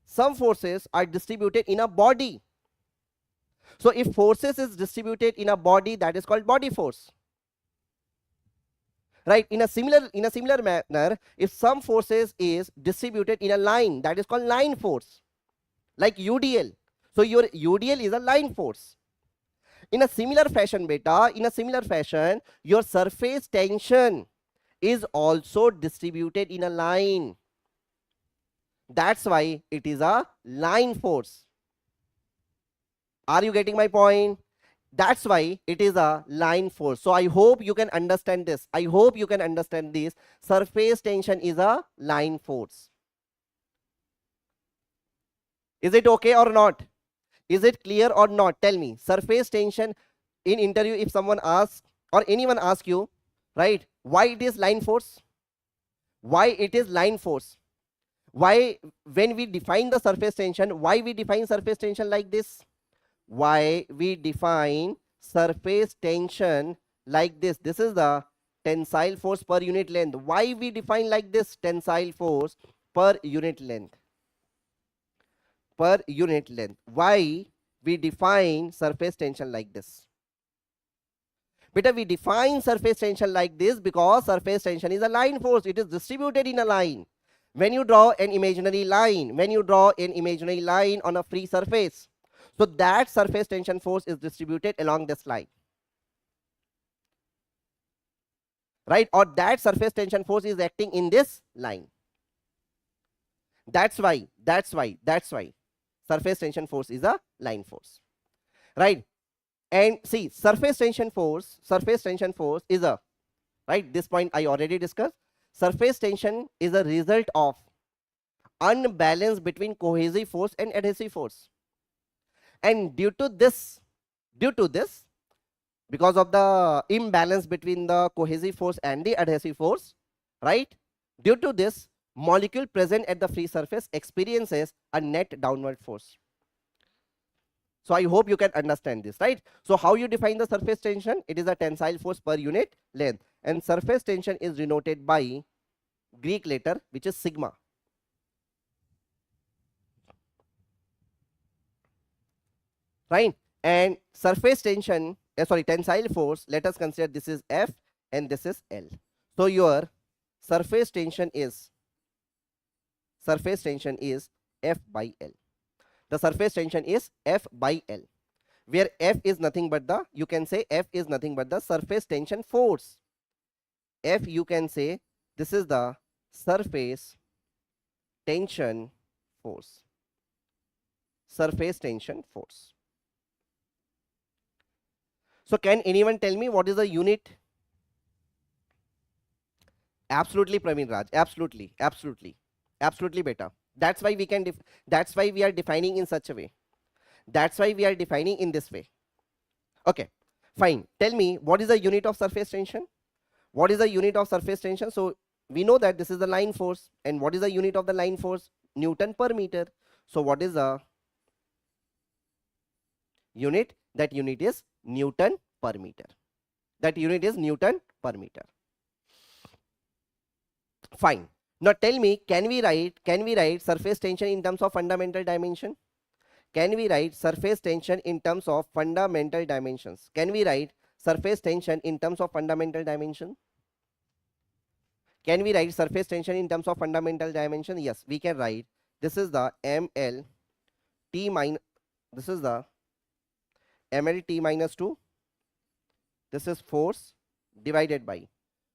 Some forces are distributed in a body. So if forces is distributed in a body, that is called body force. Right? In a similar manner, if some forces is distributed in a line, that is called line force. Like UDL. So your UDL is a line force. In a similar fashion, beta, your surface tension is also distributed in a line. That's why it is a line force. Are you getting my point? That's why it is a line force. So I hope you can understand this. Surface tension is a line force. Is it okay or not? Is it clear or not? Tell me. Surface tension in interview, if someone asks or anyone asks you, right, why it is line force? Why it is line force? Why, when we define the surface tension, why we define surface tension like this? Why we define surface tension like this? This is the tensile force per unit length. Why we define like this? Tensile force per unit length. Per unit length. Why we define surface tension like this? Beta, we define surface tension like this because surface tension is a line force. It is distributed in a line. When you draw an imaginary line, on a free surface, so that surface tension force is distributed along this line, right? Or that surface tension force is acting in this line. That's why surface tension force is a line force, right? And see, surface tension force is a, right, this point I already discussed. Surface tension is a result of unbalance between cohesive force and adhesive force. And due to this, because of the imbalance between the cohesive force and the adhesive force, right? Due to this, molecule present at the free surface experiences a net downward force. So I hope you can understand this, right? So how you define the surface tension? It is a tensile force per unit length. And surface tension is denoted by Greek letter, which is sigma. Right? And surface tension, tensile force, let us consider this is F and this is L. So your surface tension is F by L. The surface tension is F by L, where F is nothing but the, you can say F is nothing but the surface tension force. F, you can say this is the surface tension force. Surface tension force. So can anyone tell me what is the unit? Absolutely, Praveen Raj. Absolutely beta. That's why we can that's why we are defining in such a way. That's why we are defining in this way. Okay, fine. Tell me, what is the unit of surface tension? What is the unit of surface tension? So we know that this is the line force. And what is the unit of the line force? Newton per meter. So what is the unit? That unit is Newton per meter. That unit is Newton per meter. Fine. Now tell me, can we write surface tension in terms of fundamental dimension? Can we write surface tension in terms of fundamental dimensions? Can we write surface tension in terms of fundamental dimension? Can we write surface tension in terms of fundamental dimension? Yes, we can write. This is the ML T minus, this is the ml t minus 2, this is force divided by,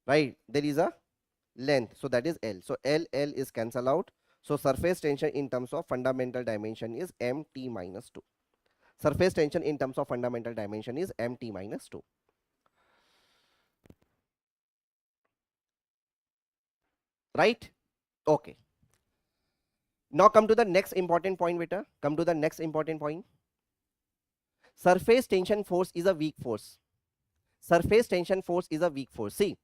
right, there is a length, so that is L. So L is cancel out. So surface tension in terms of fundamental dimension is mt minus 2. Surface tension in terms of fundamental dimension is mt minus 2. Right? Okay. Now come to the next important point, beta. Come to the next important point. Surface tension force is a weak force. Surface tension force is a weak force. See,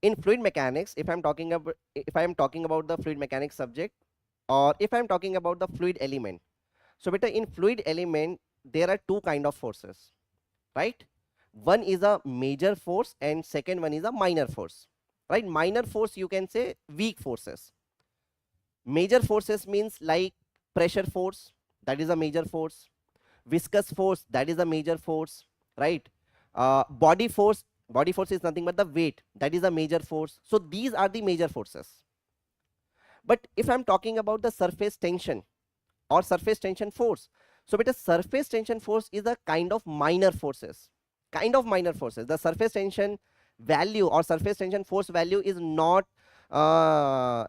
in fluid mechanics, if I am talking about the fluid mechanics subject, or if I am talking about the fluid element, so beta, in fluid element there are two kind of forces, right? One is a major force and second one is a minor force, right? Minor force you can say weak forces. Major forces means like pressure force, that is a major force. Viscous force, that is a major force, right? Body force is nothing but the weight, that is a major force. So these are the major forces. But if I'm talking about the surface tension or surface tension force, so beta, surface tension force is a kind of minor forces. The surface tension value or surface tension force value is not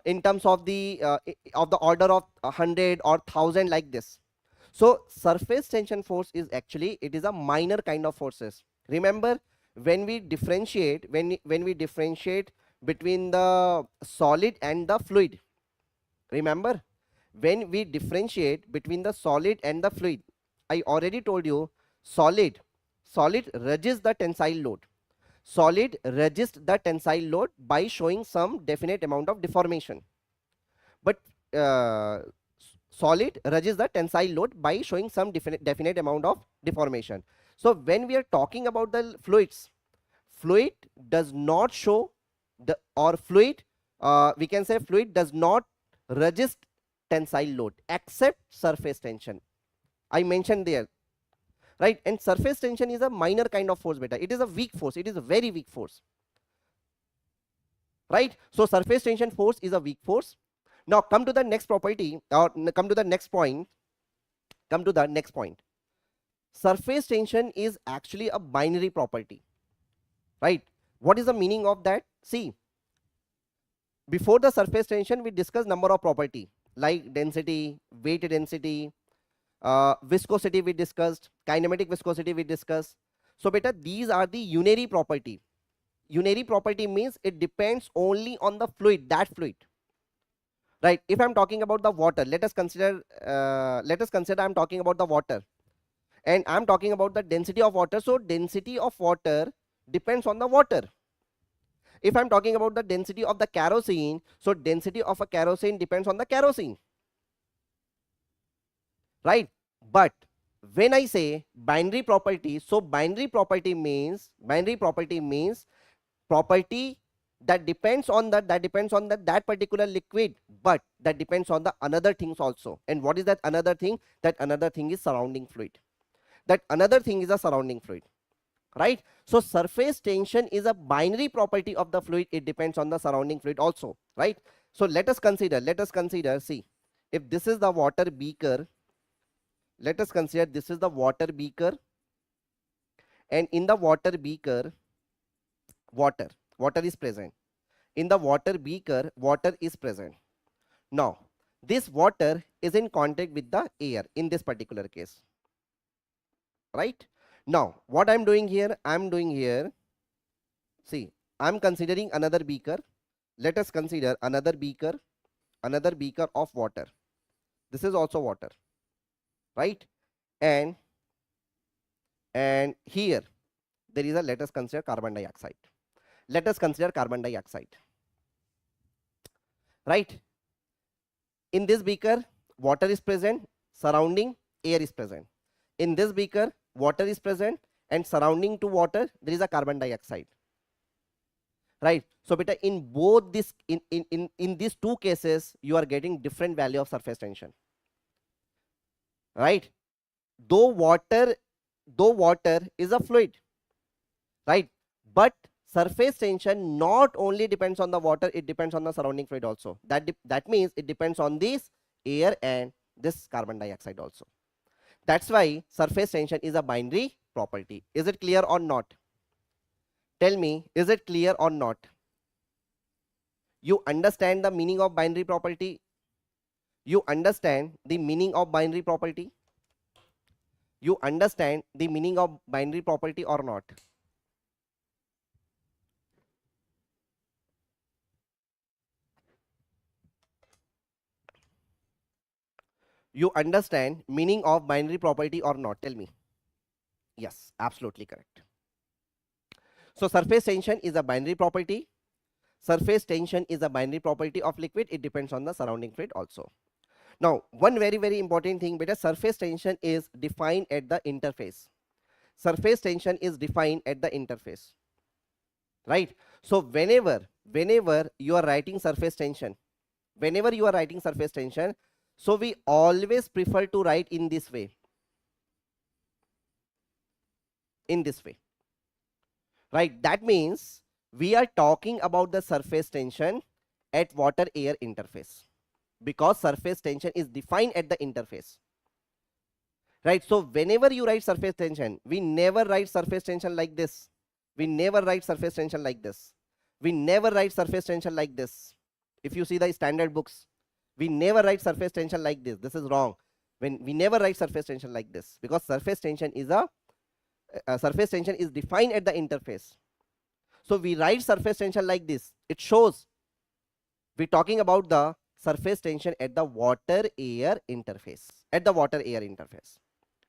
in terms of the order of 100 or 1000 like this. So surface tension force is actually, it is a minor kind of forces. Remember, when we differentiate between the solid and the fluid, remember, when we differentiate between the solid and the fluid, I already told you, solid resists the tensile load. Solid resists the tensile load by showing some definite amount of deformation. But solid resists the tensile load by showing some definite amount of deformation. So when we are talking about the fluids, fluid does not show the, or fluid, we can say fluid does not resist tensile load except surface tension. I mentioned there, right? And surface tension is a minor kind of force, beta. It is a weak force. It is a very weak force, right? So surface tension force is a weak force. Now come to the next property, or come to the next point. Surface tension is actually a binary property, right? What is the meaning of that? See, before the surface tension we discussed number of property like density, weight density, viscosity we discussed, kinematic viscosity we discussed. So beta, these are the unary property. Unary property means it depends only on the fluid, that fluid, right? If I'm talking about the water, let us consider I'm talking about the water, and I'm talking about the density of water. So density of water depends on the water. If I'm talking about the density of the kerosene, so density of a kerosene depends on the kerosene, right? But when I say binary property, so binary property means property that depends on that particular liquid, but that depends on the another things also. And what is that another thing? That another thing is surrounding fluid. That another thing is a surrounding fluid, right? So surface tension is a binary property of the fluid. It depends on the surrounding fluid also, right? So let us consider, see, if this is the water beaker, let us consider this is the water beaker, and in the water beaker, water is present. In the water beaker, water is present. Now this water is in contact with the air in this particular case, right? Now what I'm doing here, see, I'm considering another beaker. Let us consider another beaker of water. This is also water, right? And here there is a, let us consider carbon dioxide. Right? In this beaker, water is present, surrounding air is present. In this beaker, water is present, and surrounding to water there is a carbon dioxide, right? So beta, in both this, in these two cases, you are getting different value of surface tension, right? Though water is a fluid, right? But surface tension not only depends on the water, it depends on the surrounding fluid also. That means it depends on this air and this carbon dioxide also. That's why surface tension is a binary property. Is it clear or not? Tell me, is it clear or not? You understand the meaning of binary property? You understand the meaning of binary property? You understand the meaning of binary property or not? You understand meaning of binary property or not? Tell me. Yes, absolutely correct. So surface tension is a binary property. Surface tension is a binary property of liquid. It depends on the surrounding fluid also. Now, one very important thing, beta, surface tension is defined at the interface. Surface tension is defined at the interface, right? So whenever you are writing surface tension, so we always prefer to write in this way, right? That means we are talking about the surface tension at water air interface, because surface tension is defined at the interface, right? So whenever you write surface tension, we never write surface tension like this. We never write surface tension like this. We never write surface tension like this. If you see the standard books, we never write surface tension like this. This is wrong. When we never write surface tension like this, because surface tension is defined at the interface. So we write surface tension like this. It shows we're talking about the surface tension at the water air interface.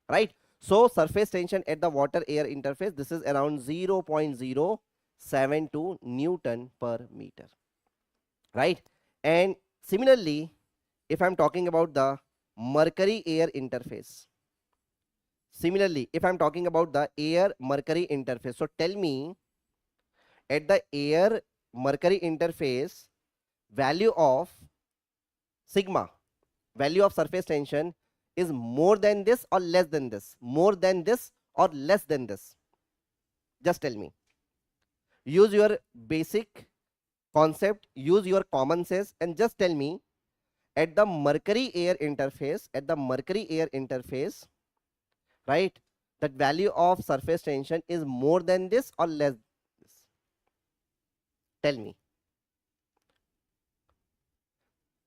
Right? So surface tension at the water air interface, this is around 0.072 Newton per meter. Right? And similarly, if I'm talking about the mercury air interface, so tell me, at the air mercury interface, value of sigma, value of surface tension is more than this or less than this? More than this or less than this? Just tell me. Use your basic concept, use your common sense, and just tell me, at the mercury air interface, right, that value of surface tension is more than this or less than this? Tell me.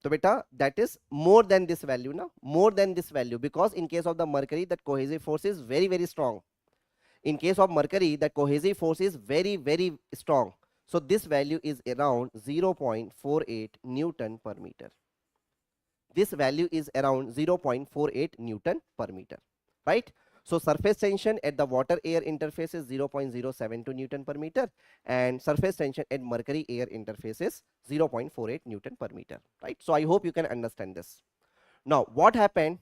So beta, that is more than this value, na? More than this value, because in case of the mercury, that cohesive force is very strong. In case of mercury, that cohesive force is very strong. So this value is around 0.48 Newton per meter. This value is around 0.48 Newton per meter, right? So surface tension at the water air interface is 0.072 Newton per meter, and surface tension at mercury air interface is 0.48 Newton per meter, right? So I hope you can understand this. Now, what happened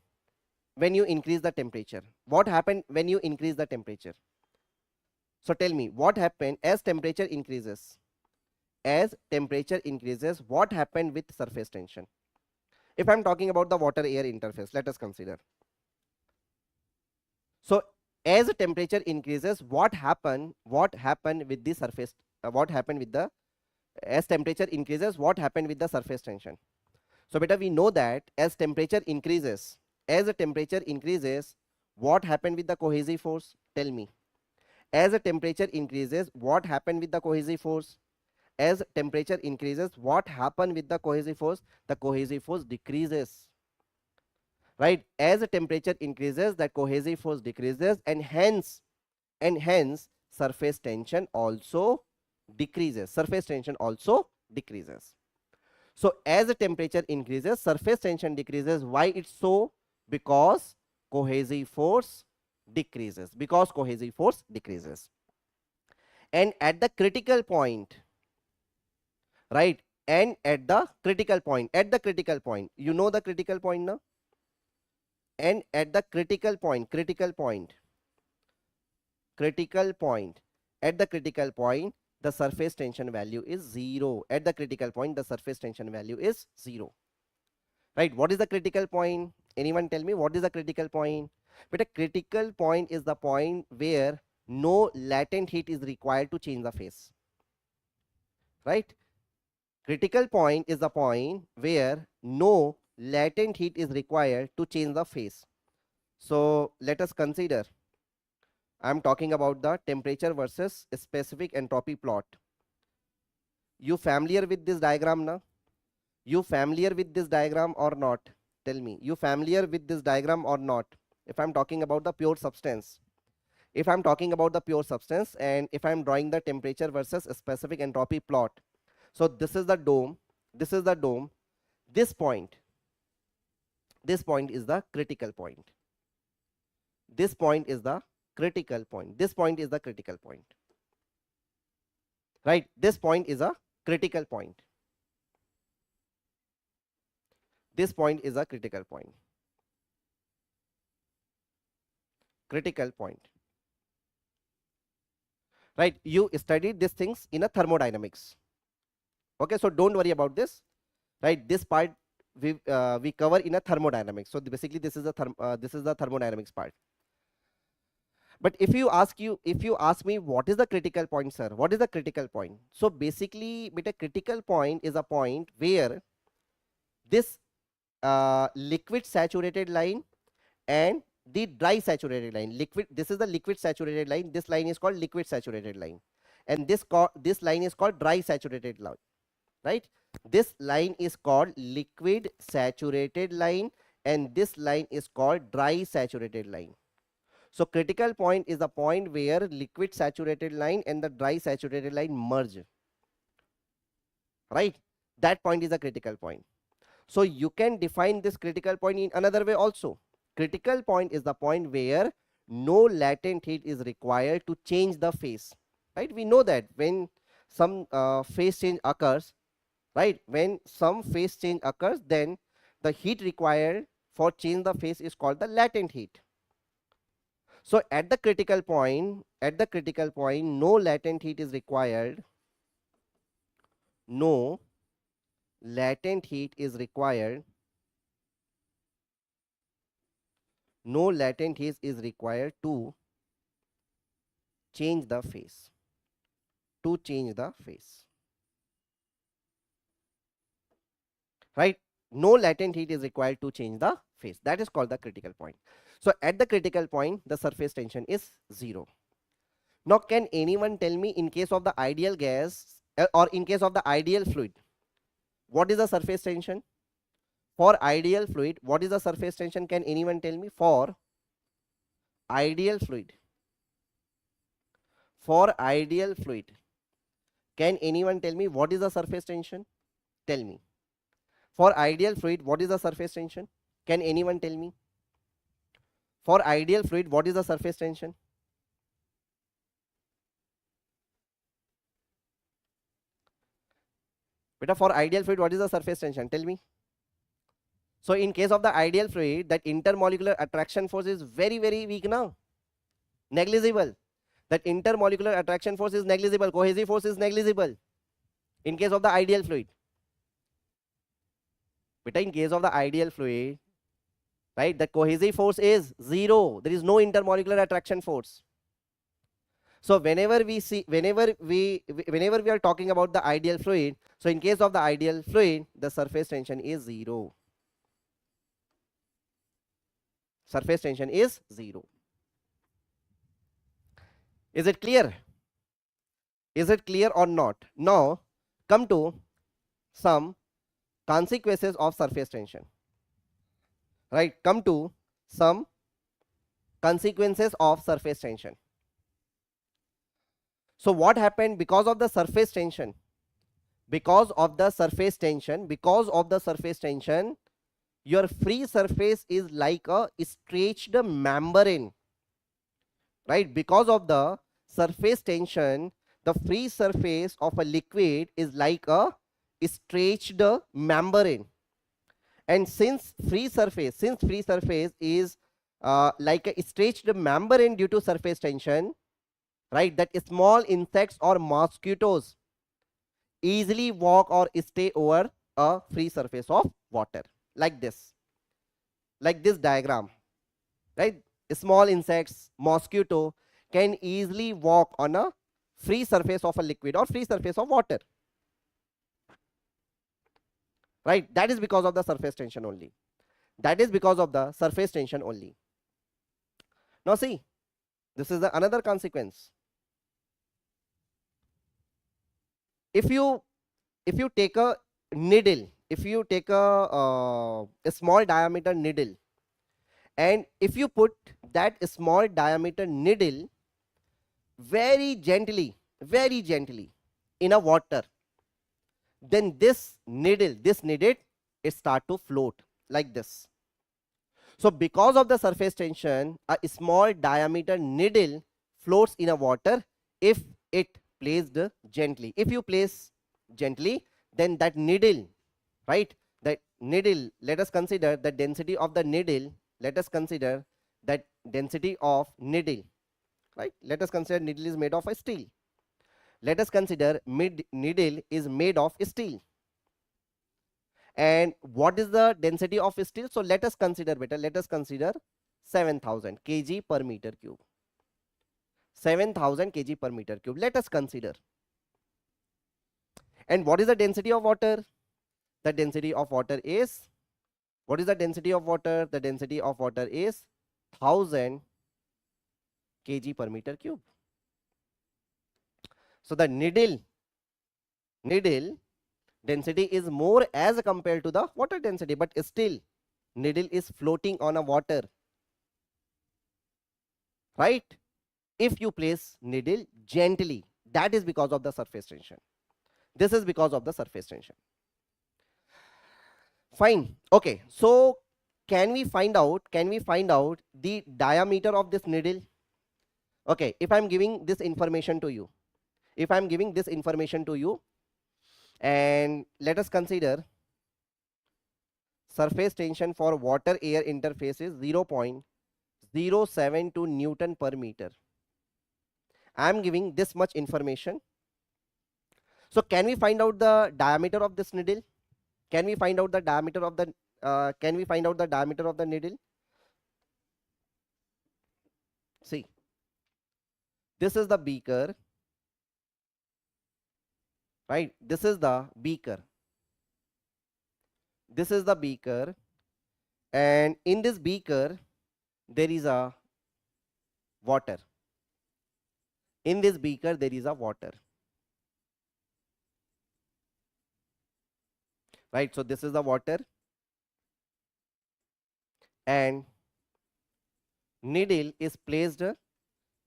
when you increase the temperature? What happened when you increase the temperature? So tell me, what happened as temperature increases? As temperature increases, what happened with surface tension? If I'm talking about the water air interface, let us consider. So as temperature increases, what happened with the surface, as temperature increases, what happened with the surface tension? So beta, we know that as temperature increases, what happened with the cohesive force? Tell me. As the temperature increases, what happened with the cohesive force? As temperature increases, what happened with the cohesive force? The cohesive force decreases, right? As the temperature increases, that cohesive force decreases, and hence surface tension also decreases. So as the temperature increases, surface tension decreases. Why it's so? Because cohesive force decreases. And at the critical point, right? And at the critical point, you know the critical point now? And at the critical point, at the critical point, the surface tension value is 0. At the critical point, the surface tension value is 0. Right? What is the critical point? Anyone tell me what is the critical point? But a critical point is the point where no latent heat is required to change the phase. Right? Critical point is the point where no latent heat is required to change the phase. So let us consider, I am talking about the temperature versus specific entropy plot. You familiar with this diagram now? You familiar with this diagram or not? Tell me, you familiar with this diagram or not? If I'm talking about the pure substance, if I'm talking about the pure substance, and if I'm drawing the temperature versus specific entropy plot. So this is the dome, this is the dome, this point is the critical point. This point is the critical point. This point is the critical point. Right? This point is a critical point. This point is a critical point. Critical point. Right? You studied these things in a thermodynamics. Okay, so don't worry about this. Right? This part we cover in a thermodynamics. So basically, this is the thermodynamics part. But if you ask me what is the critical point, sir? What is the critical point? So basically, a critical point is a point where this liquid saturated line and the dry saturated line. This is the liquid saturated line. This line is called liquid saturated line, and this line is called dry saturated line. Right? This line is called liquid saturated line, and this line is called dry saturated line. So critical point is the point where liquid saturated line and the dry saturated line merge. Right? That point is a critical point. So you can define this critical point in another way also. Critical point is the point where no latent heat is required to change the phase. Right? We know that when some phase change occurs, right? When some phase change occurs, then the heat required for change the phase is called the latent heat. So at the critical point, no latent heat is required. No latent heat is required. No latent heat is required to change the phase. To change the phase. Right? No latent heat is required to change the phase. That is called the critical point. So at the critical point, the surface tension is 0. Now, can anyone tell me, in case of the ideal gas or in case of the ideal fluid, what is the surface tension? For ideal fluid, what is the surface tension? Can anyone tell me? For ideal fluid. For ideal fluid, can anyone tell me what is the surface tension? Tell me. For ideal fluid, what is the surface tension? Can anyone tell me? For ideal fluid, what is the surface tension? Beta, for ideal fluid, what is the surface tension? Tell me. So in case of the ideal fluid, that intermolecular attraction force is very, very weak now. Negligible. That intermolecular attraction force is negligible. Cohesive force is negligible. In case of the ideal fluid. Beta, in case of the ideal fluid, right, the cohesive force is 0. There is no intermolecular attraction force. So whenever we are talking about the ideal fluid, so in case of the ideal fluid, the surface tension is 0. Surface tension is 0. Is it clear? Is it clear or not? Now come to some consequences of surface tension. Right, come to some consequences of surface tension. So what happened because of the surface tension? Because of the surface tension, your free surface is like a stretched membrane. Right? Because of the surface tension, the free surface of a liquid is like a stretched membrane. And since free surface is like a stretched membrane due to surface tension, right, that small insects or mosquitoes easily walk or stay over a free surface of water, like this diagram, right? Small insects, mosquito can easily walk on a free surface of a liquid or free surface of water, right? That is because of the surface tension only. That is because of the surface tension only. Now see, this is the another consequence. If you take a needle, if you take a small diameter needle, and if you put that small diameter needle very gently in a water, then this needle it start to float like this. So because of the surface tension, a small diameter needle floats in a water if it placed gently. If you place gently, then that needle, right, that needle, let us consider the density of the needle, let us consider that density of needle, right. Let us consider needle is made of a steel. Let us consider needle is made of steel. And what is the density of steel? So let us consider, better, let us consider 7000 kg per meter cube. 7000 kg per meter cube. Let us consider. And what is the density of water? The density of water is, what is the density of water? The density of water is 1000 kg per meter cube. So the needle density is more as compared to the water density, but still needle is floating on a water, right? If you place needle gently, that is because of the surface tension. This is because of the surface tension. Fine. Okay, so can we find out the diameter of this needle? Okay, if I'm giving this information to you, and let us consider surface tension for water air interface is 0.072 Newton per meter. I am giving this much information. So can we find out the diameter of this needle? Can we find out the diameter of the needle? See, this is the beaker, right? This is the beaker. This is the beaker, and in this beaker there is a water. In this beaker there is a water, right? So this is the water, and needle is placed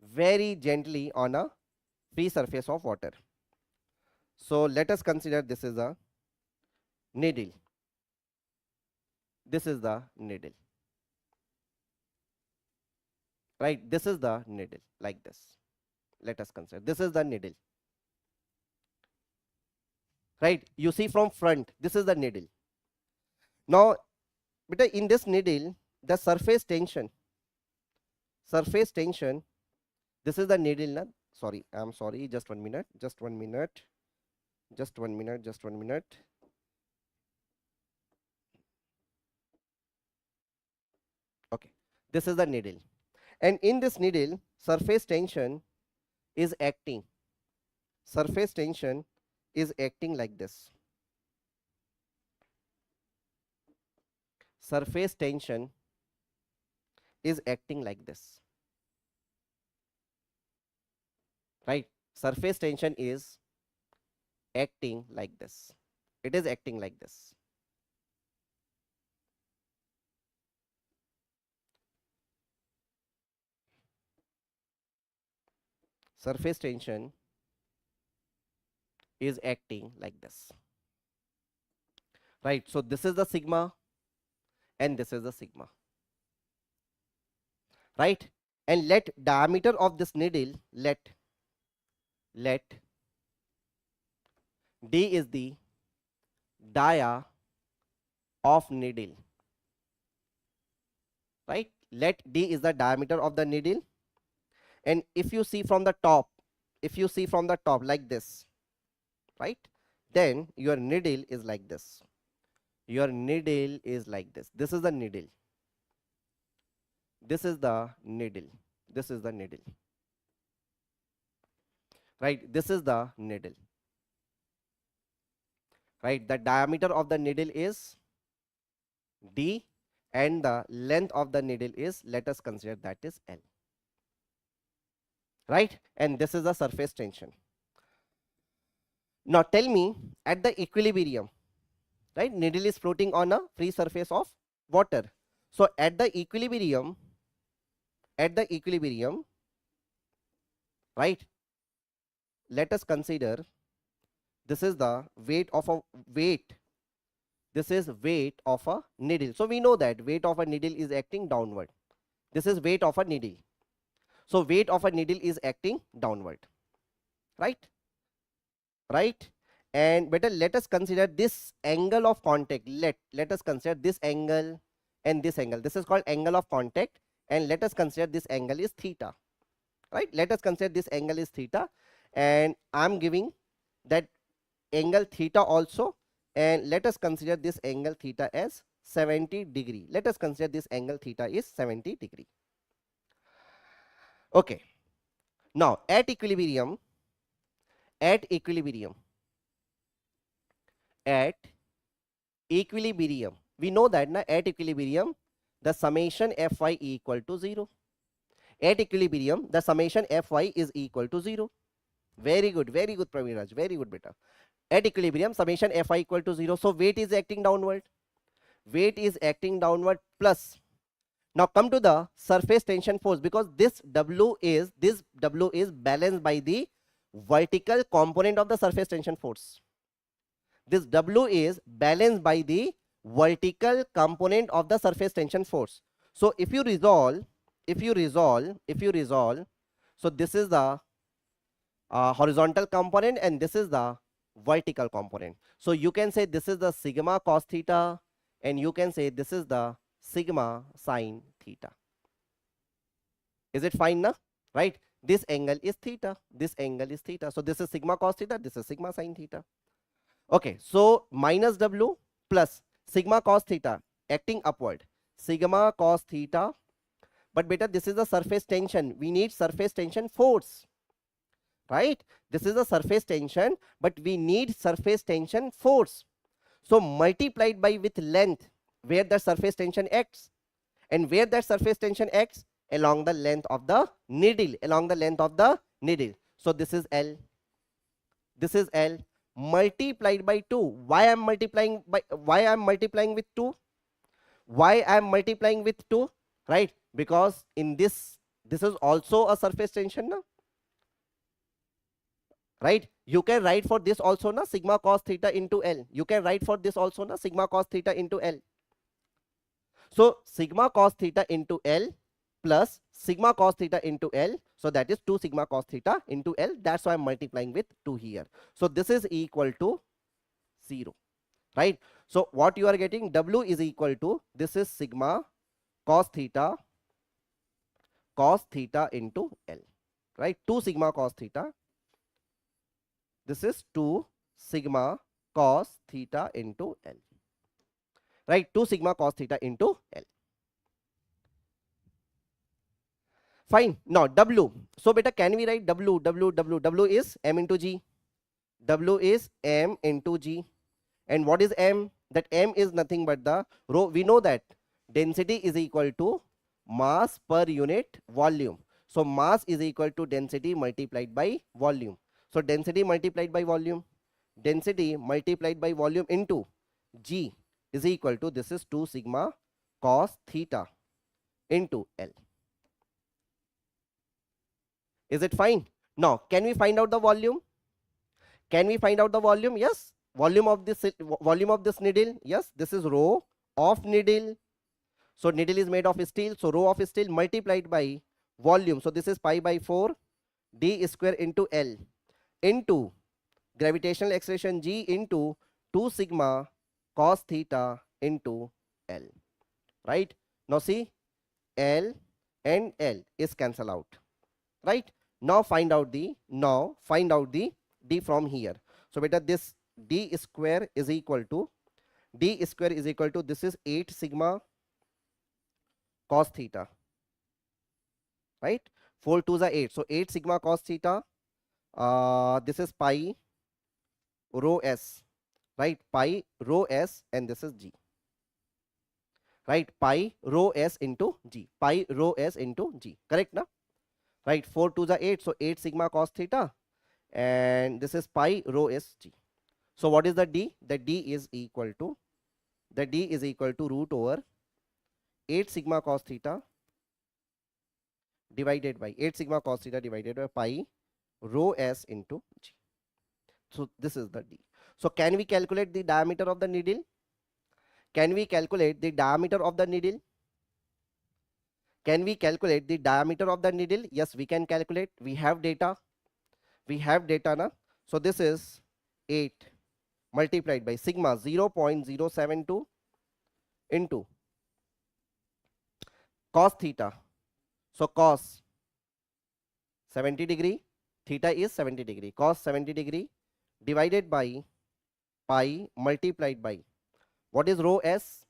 very gently on a free surface of water. So let us consider this is a needle. This is the needle, right? This is the needle like this. Let us consider this is the needle, right? You see from front, this is the needle. Now, in this needle, the surface tension, this is the needle. Na? Sorry, I'm sorry. Just 1 minute. Okay, this is the needle, and in this needle, surface tension is acting. Surface tension is acting like this. Surface tension is acting like this, right? Surface tension is acting like this. It is acting like this. Surface tension is acting like this, right? So this is the sigma and this is the sigma, right? And let diameter of this needle, let d is the dia of needle, right? Let d is the diameter of the needle, and if you see from the top, like this, right, then your needle is like this. Your needle is like this. This is the needle. This is the needle. This is the needle, right? This is the needle, right? The diameter of the needle is d, and the length of the needle is, let us consider that is L. right? And this is the surface tension. Now tell me, at the equilibrium, right, needle is floating on a free surface of water. So at the equilibrium, right, let us consider this is the weight of a weight. This is weight of a needle. So we know that weight of a needle is acting downward. This is weight of a needle. So weight of a needle is acting downward, right? Right? And better let us consider this angle of contact. Let us consider this angle and this angle. This is called angle of contact, and let us consider this angle is theta. Right? Let us consider this angle is theta, and I'm giving that angle theta also, and let us consider this angle theta as 70 degree. Let us consider this angle theta is 70 degree. Okay. Now at equilibrium, we know that na, at equilibrium the summation Fy equal to 0. At equilibrium the summation Fy is equal to 0. Very good Praviraj, very good beta. At equilibrium summation Fy equal to 0. So weight is acting downward. Weight is acting downward plus. Now come to the surface tension force, because this W is balanced by the vertical component of the surface tension force. This W is balanced by the vertical component of the surface tension force. So if you resolve, so this is the horizontal component and this is the vertical component. So you can say this is the sigma cos theta, and you can say this is the sigma sine theta. Is it fine now? Right? This angle is theta. This angle is theta. So this is sigma cos theta. This is sigma sine theta. Okay. So minus W plus sigma cos theta acting upward. Sigma cos theta. But beta, this is the surface tension. We need surface tension force. Right? This is the surface tension, but we need surface tension force. So multiplied by with length where the surface tension acts, and where that surface tension acts along the length of the needle, So this is L. This is L multiplied by 2. Why I'm multiplying with 2? Why I'm multiplying with 2? Right? Because in this is also a surface tension now. Right? You can write for this also na sigma cos theta into L. You can write for this also na sigma cos theta into L. So sigma cos theta into L plus sigma cos theta into L. So that is 2 sigma cos theta into L. That's why I'm multiplying with 2 here. So this is equal to 0. Right? So what you are getting, W is equal to, this is sigma cos theta into L. Right? 2 sigma cos theta. This is 2 sigma cos theta into L. Right? 2 sigma cos theta into L. Fine. Now W. So beta, can we write W? W is M into G. W is M into G. And what is M? That M is nothing but the rho. We know that density is equal to mass per unit volume. So mass is equal to density multiplied by volume. So density multiplied by volume into G is equal to, this is 2 sigma cos theta into L. Is it fine? Now can we find out the volume? Yes. Volume of this needle. Yes. This is rho of needle. So needle is made of steel. So rho of steel multiplied by volume. So this is pi by 4 d square into L into gravitational acceleration G into 2 sigma cos theta into L. Right? Now see, L and L is cancel out. Right? Now find out the d from here. So beta, this d square is equal to this is 8 sigma cos theta. Right? 4 2s are 8. So 8 sigma cos theta. This is pi rho s. Right? Pi rho s, and this is G. Right? Pi rho s into G. Correct na? right? 4 to the 8, so 8 sigma cos theta, and this is pi rho s g. So what is the d? The d is equal to root over 8 sigma cos theta divided by pi rho s into g. So this is the d. So can we calculate the diameter of the needle? Can we calculate the diameter of the needle? Can we calculate the diameter of the needle? Yes, we can calculate. We have data. Na? So this is 8 multiplied by sigma 0.072 into cos theta. So cos 70 degree, theta is 70 degree, cos 70 degree divided by pi multiplied by, what is rho s?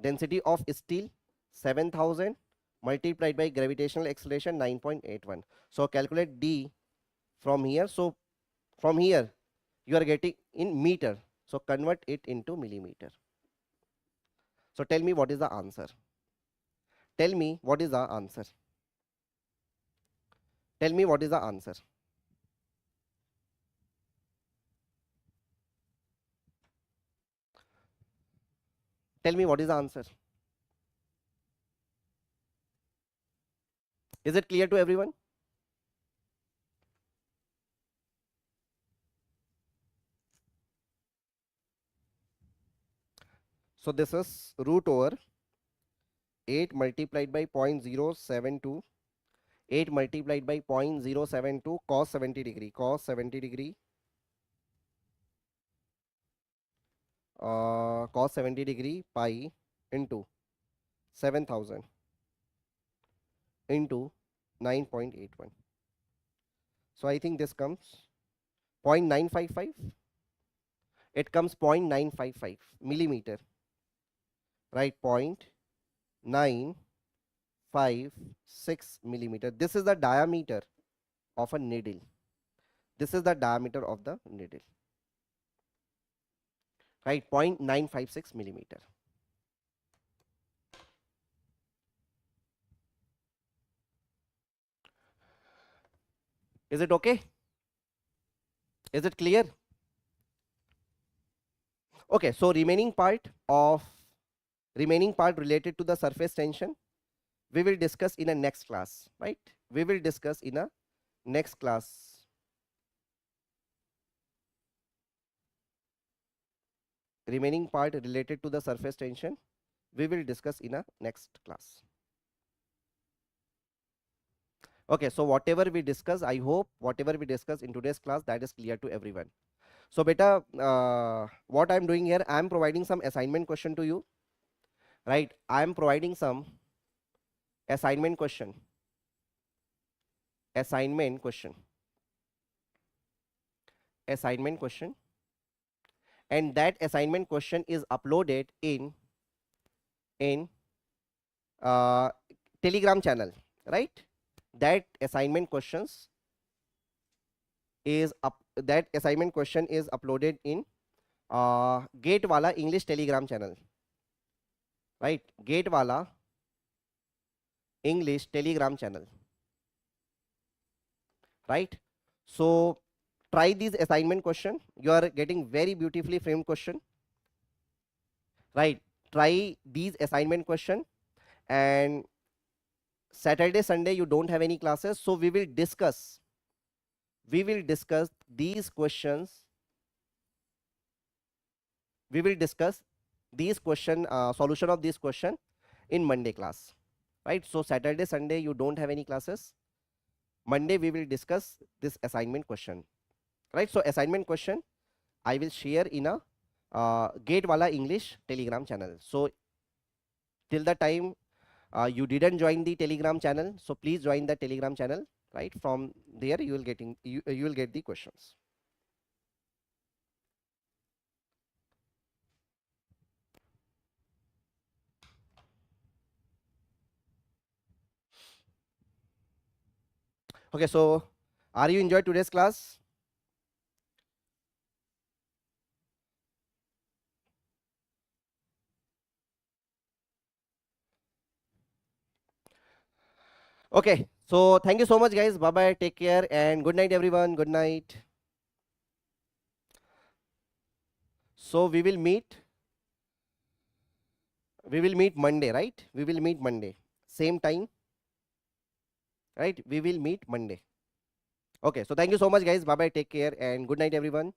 Density of steel 7000 multiplied by gravitational acceleration 9.81. So calculate d from here. So from here you are getting in meter. So convert it into millimeter. So tell me what is the answer. Tell me what is the answer. Tell me what is the answer. Tell me what is the answer. Is it clear to everyone? So this is root over 8 multiplied by 0.072, 8 multiplied by 0.072 cos 70 degree, cos 70 degree pi into 7000 into 9.81. So I think this comes 0.955. It comes 0.955 millimeter, right? 0.956 millimeter. This is the diameter of a needle. This is the diameter of the needle, right? 0.956 millimeter. Is it okay? Is it clear? Okay, so remaining part related to the surface tension, we will discuss in a next class, right? We will discuss in a next class. Remaining part related to the surface tension, we will discuss in a next class. Okay, so whatever we discuss, I hope whatever we discuss in today's class, that is clear to everyone. So beta, what I'm doing here, I'm providing some assignment question to you, right? I'm providing some assignment question. Assignment question. And that assignment question is uploaded in Telegram channel, right? That assignment question is uploaded in Wallah English Telegram channel, right? Wallah English Telegram channel, right? So try these assignment question. You are getting very beautifully framed question, right? Try these assignment question, and Saturday, Sunday you don't have any classes, so we will discuss these questions. We will discuss these question, solution of this question in Monday class, right? So Saturday, Sunday you don't have any classes. Monday we will discuss this assignment question, right? So assignment question I will share in a Wallah English Telegram channel. So till the time you didn't join the Telegram channel, so please join the Telegram channel, right? From there you will get the questions. Okay, so are you enjoyed today's class? Okay, so thank you so much, guys. Bye bye. Take care and good night, everyone. Good night. So we will meet. We will meet Monday, right? We will meet Monday. Same time, right? We will meet Monday. Okay, so thank you so much, guys. Bye bye. Take care and good night, everyone.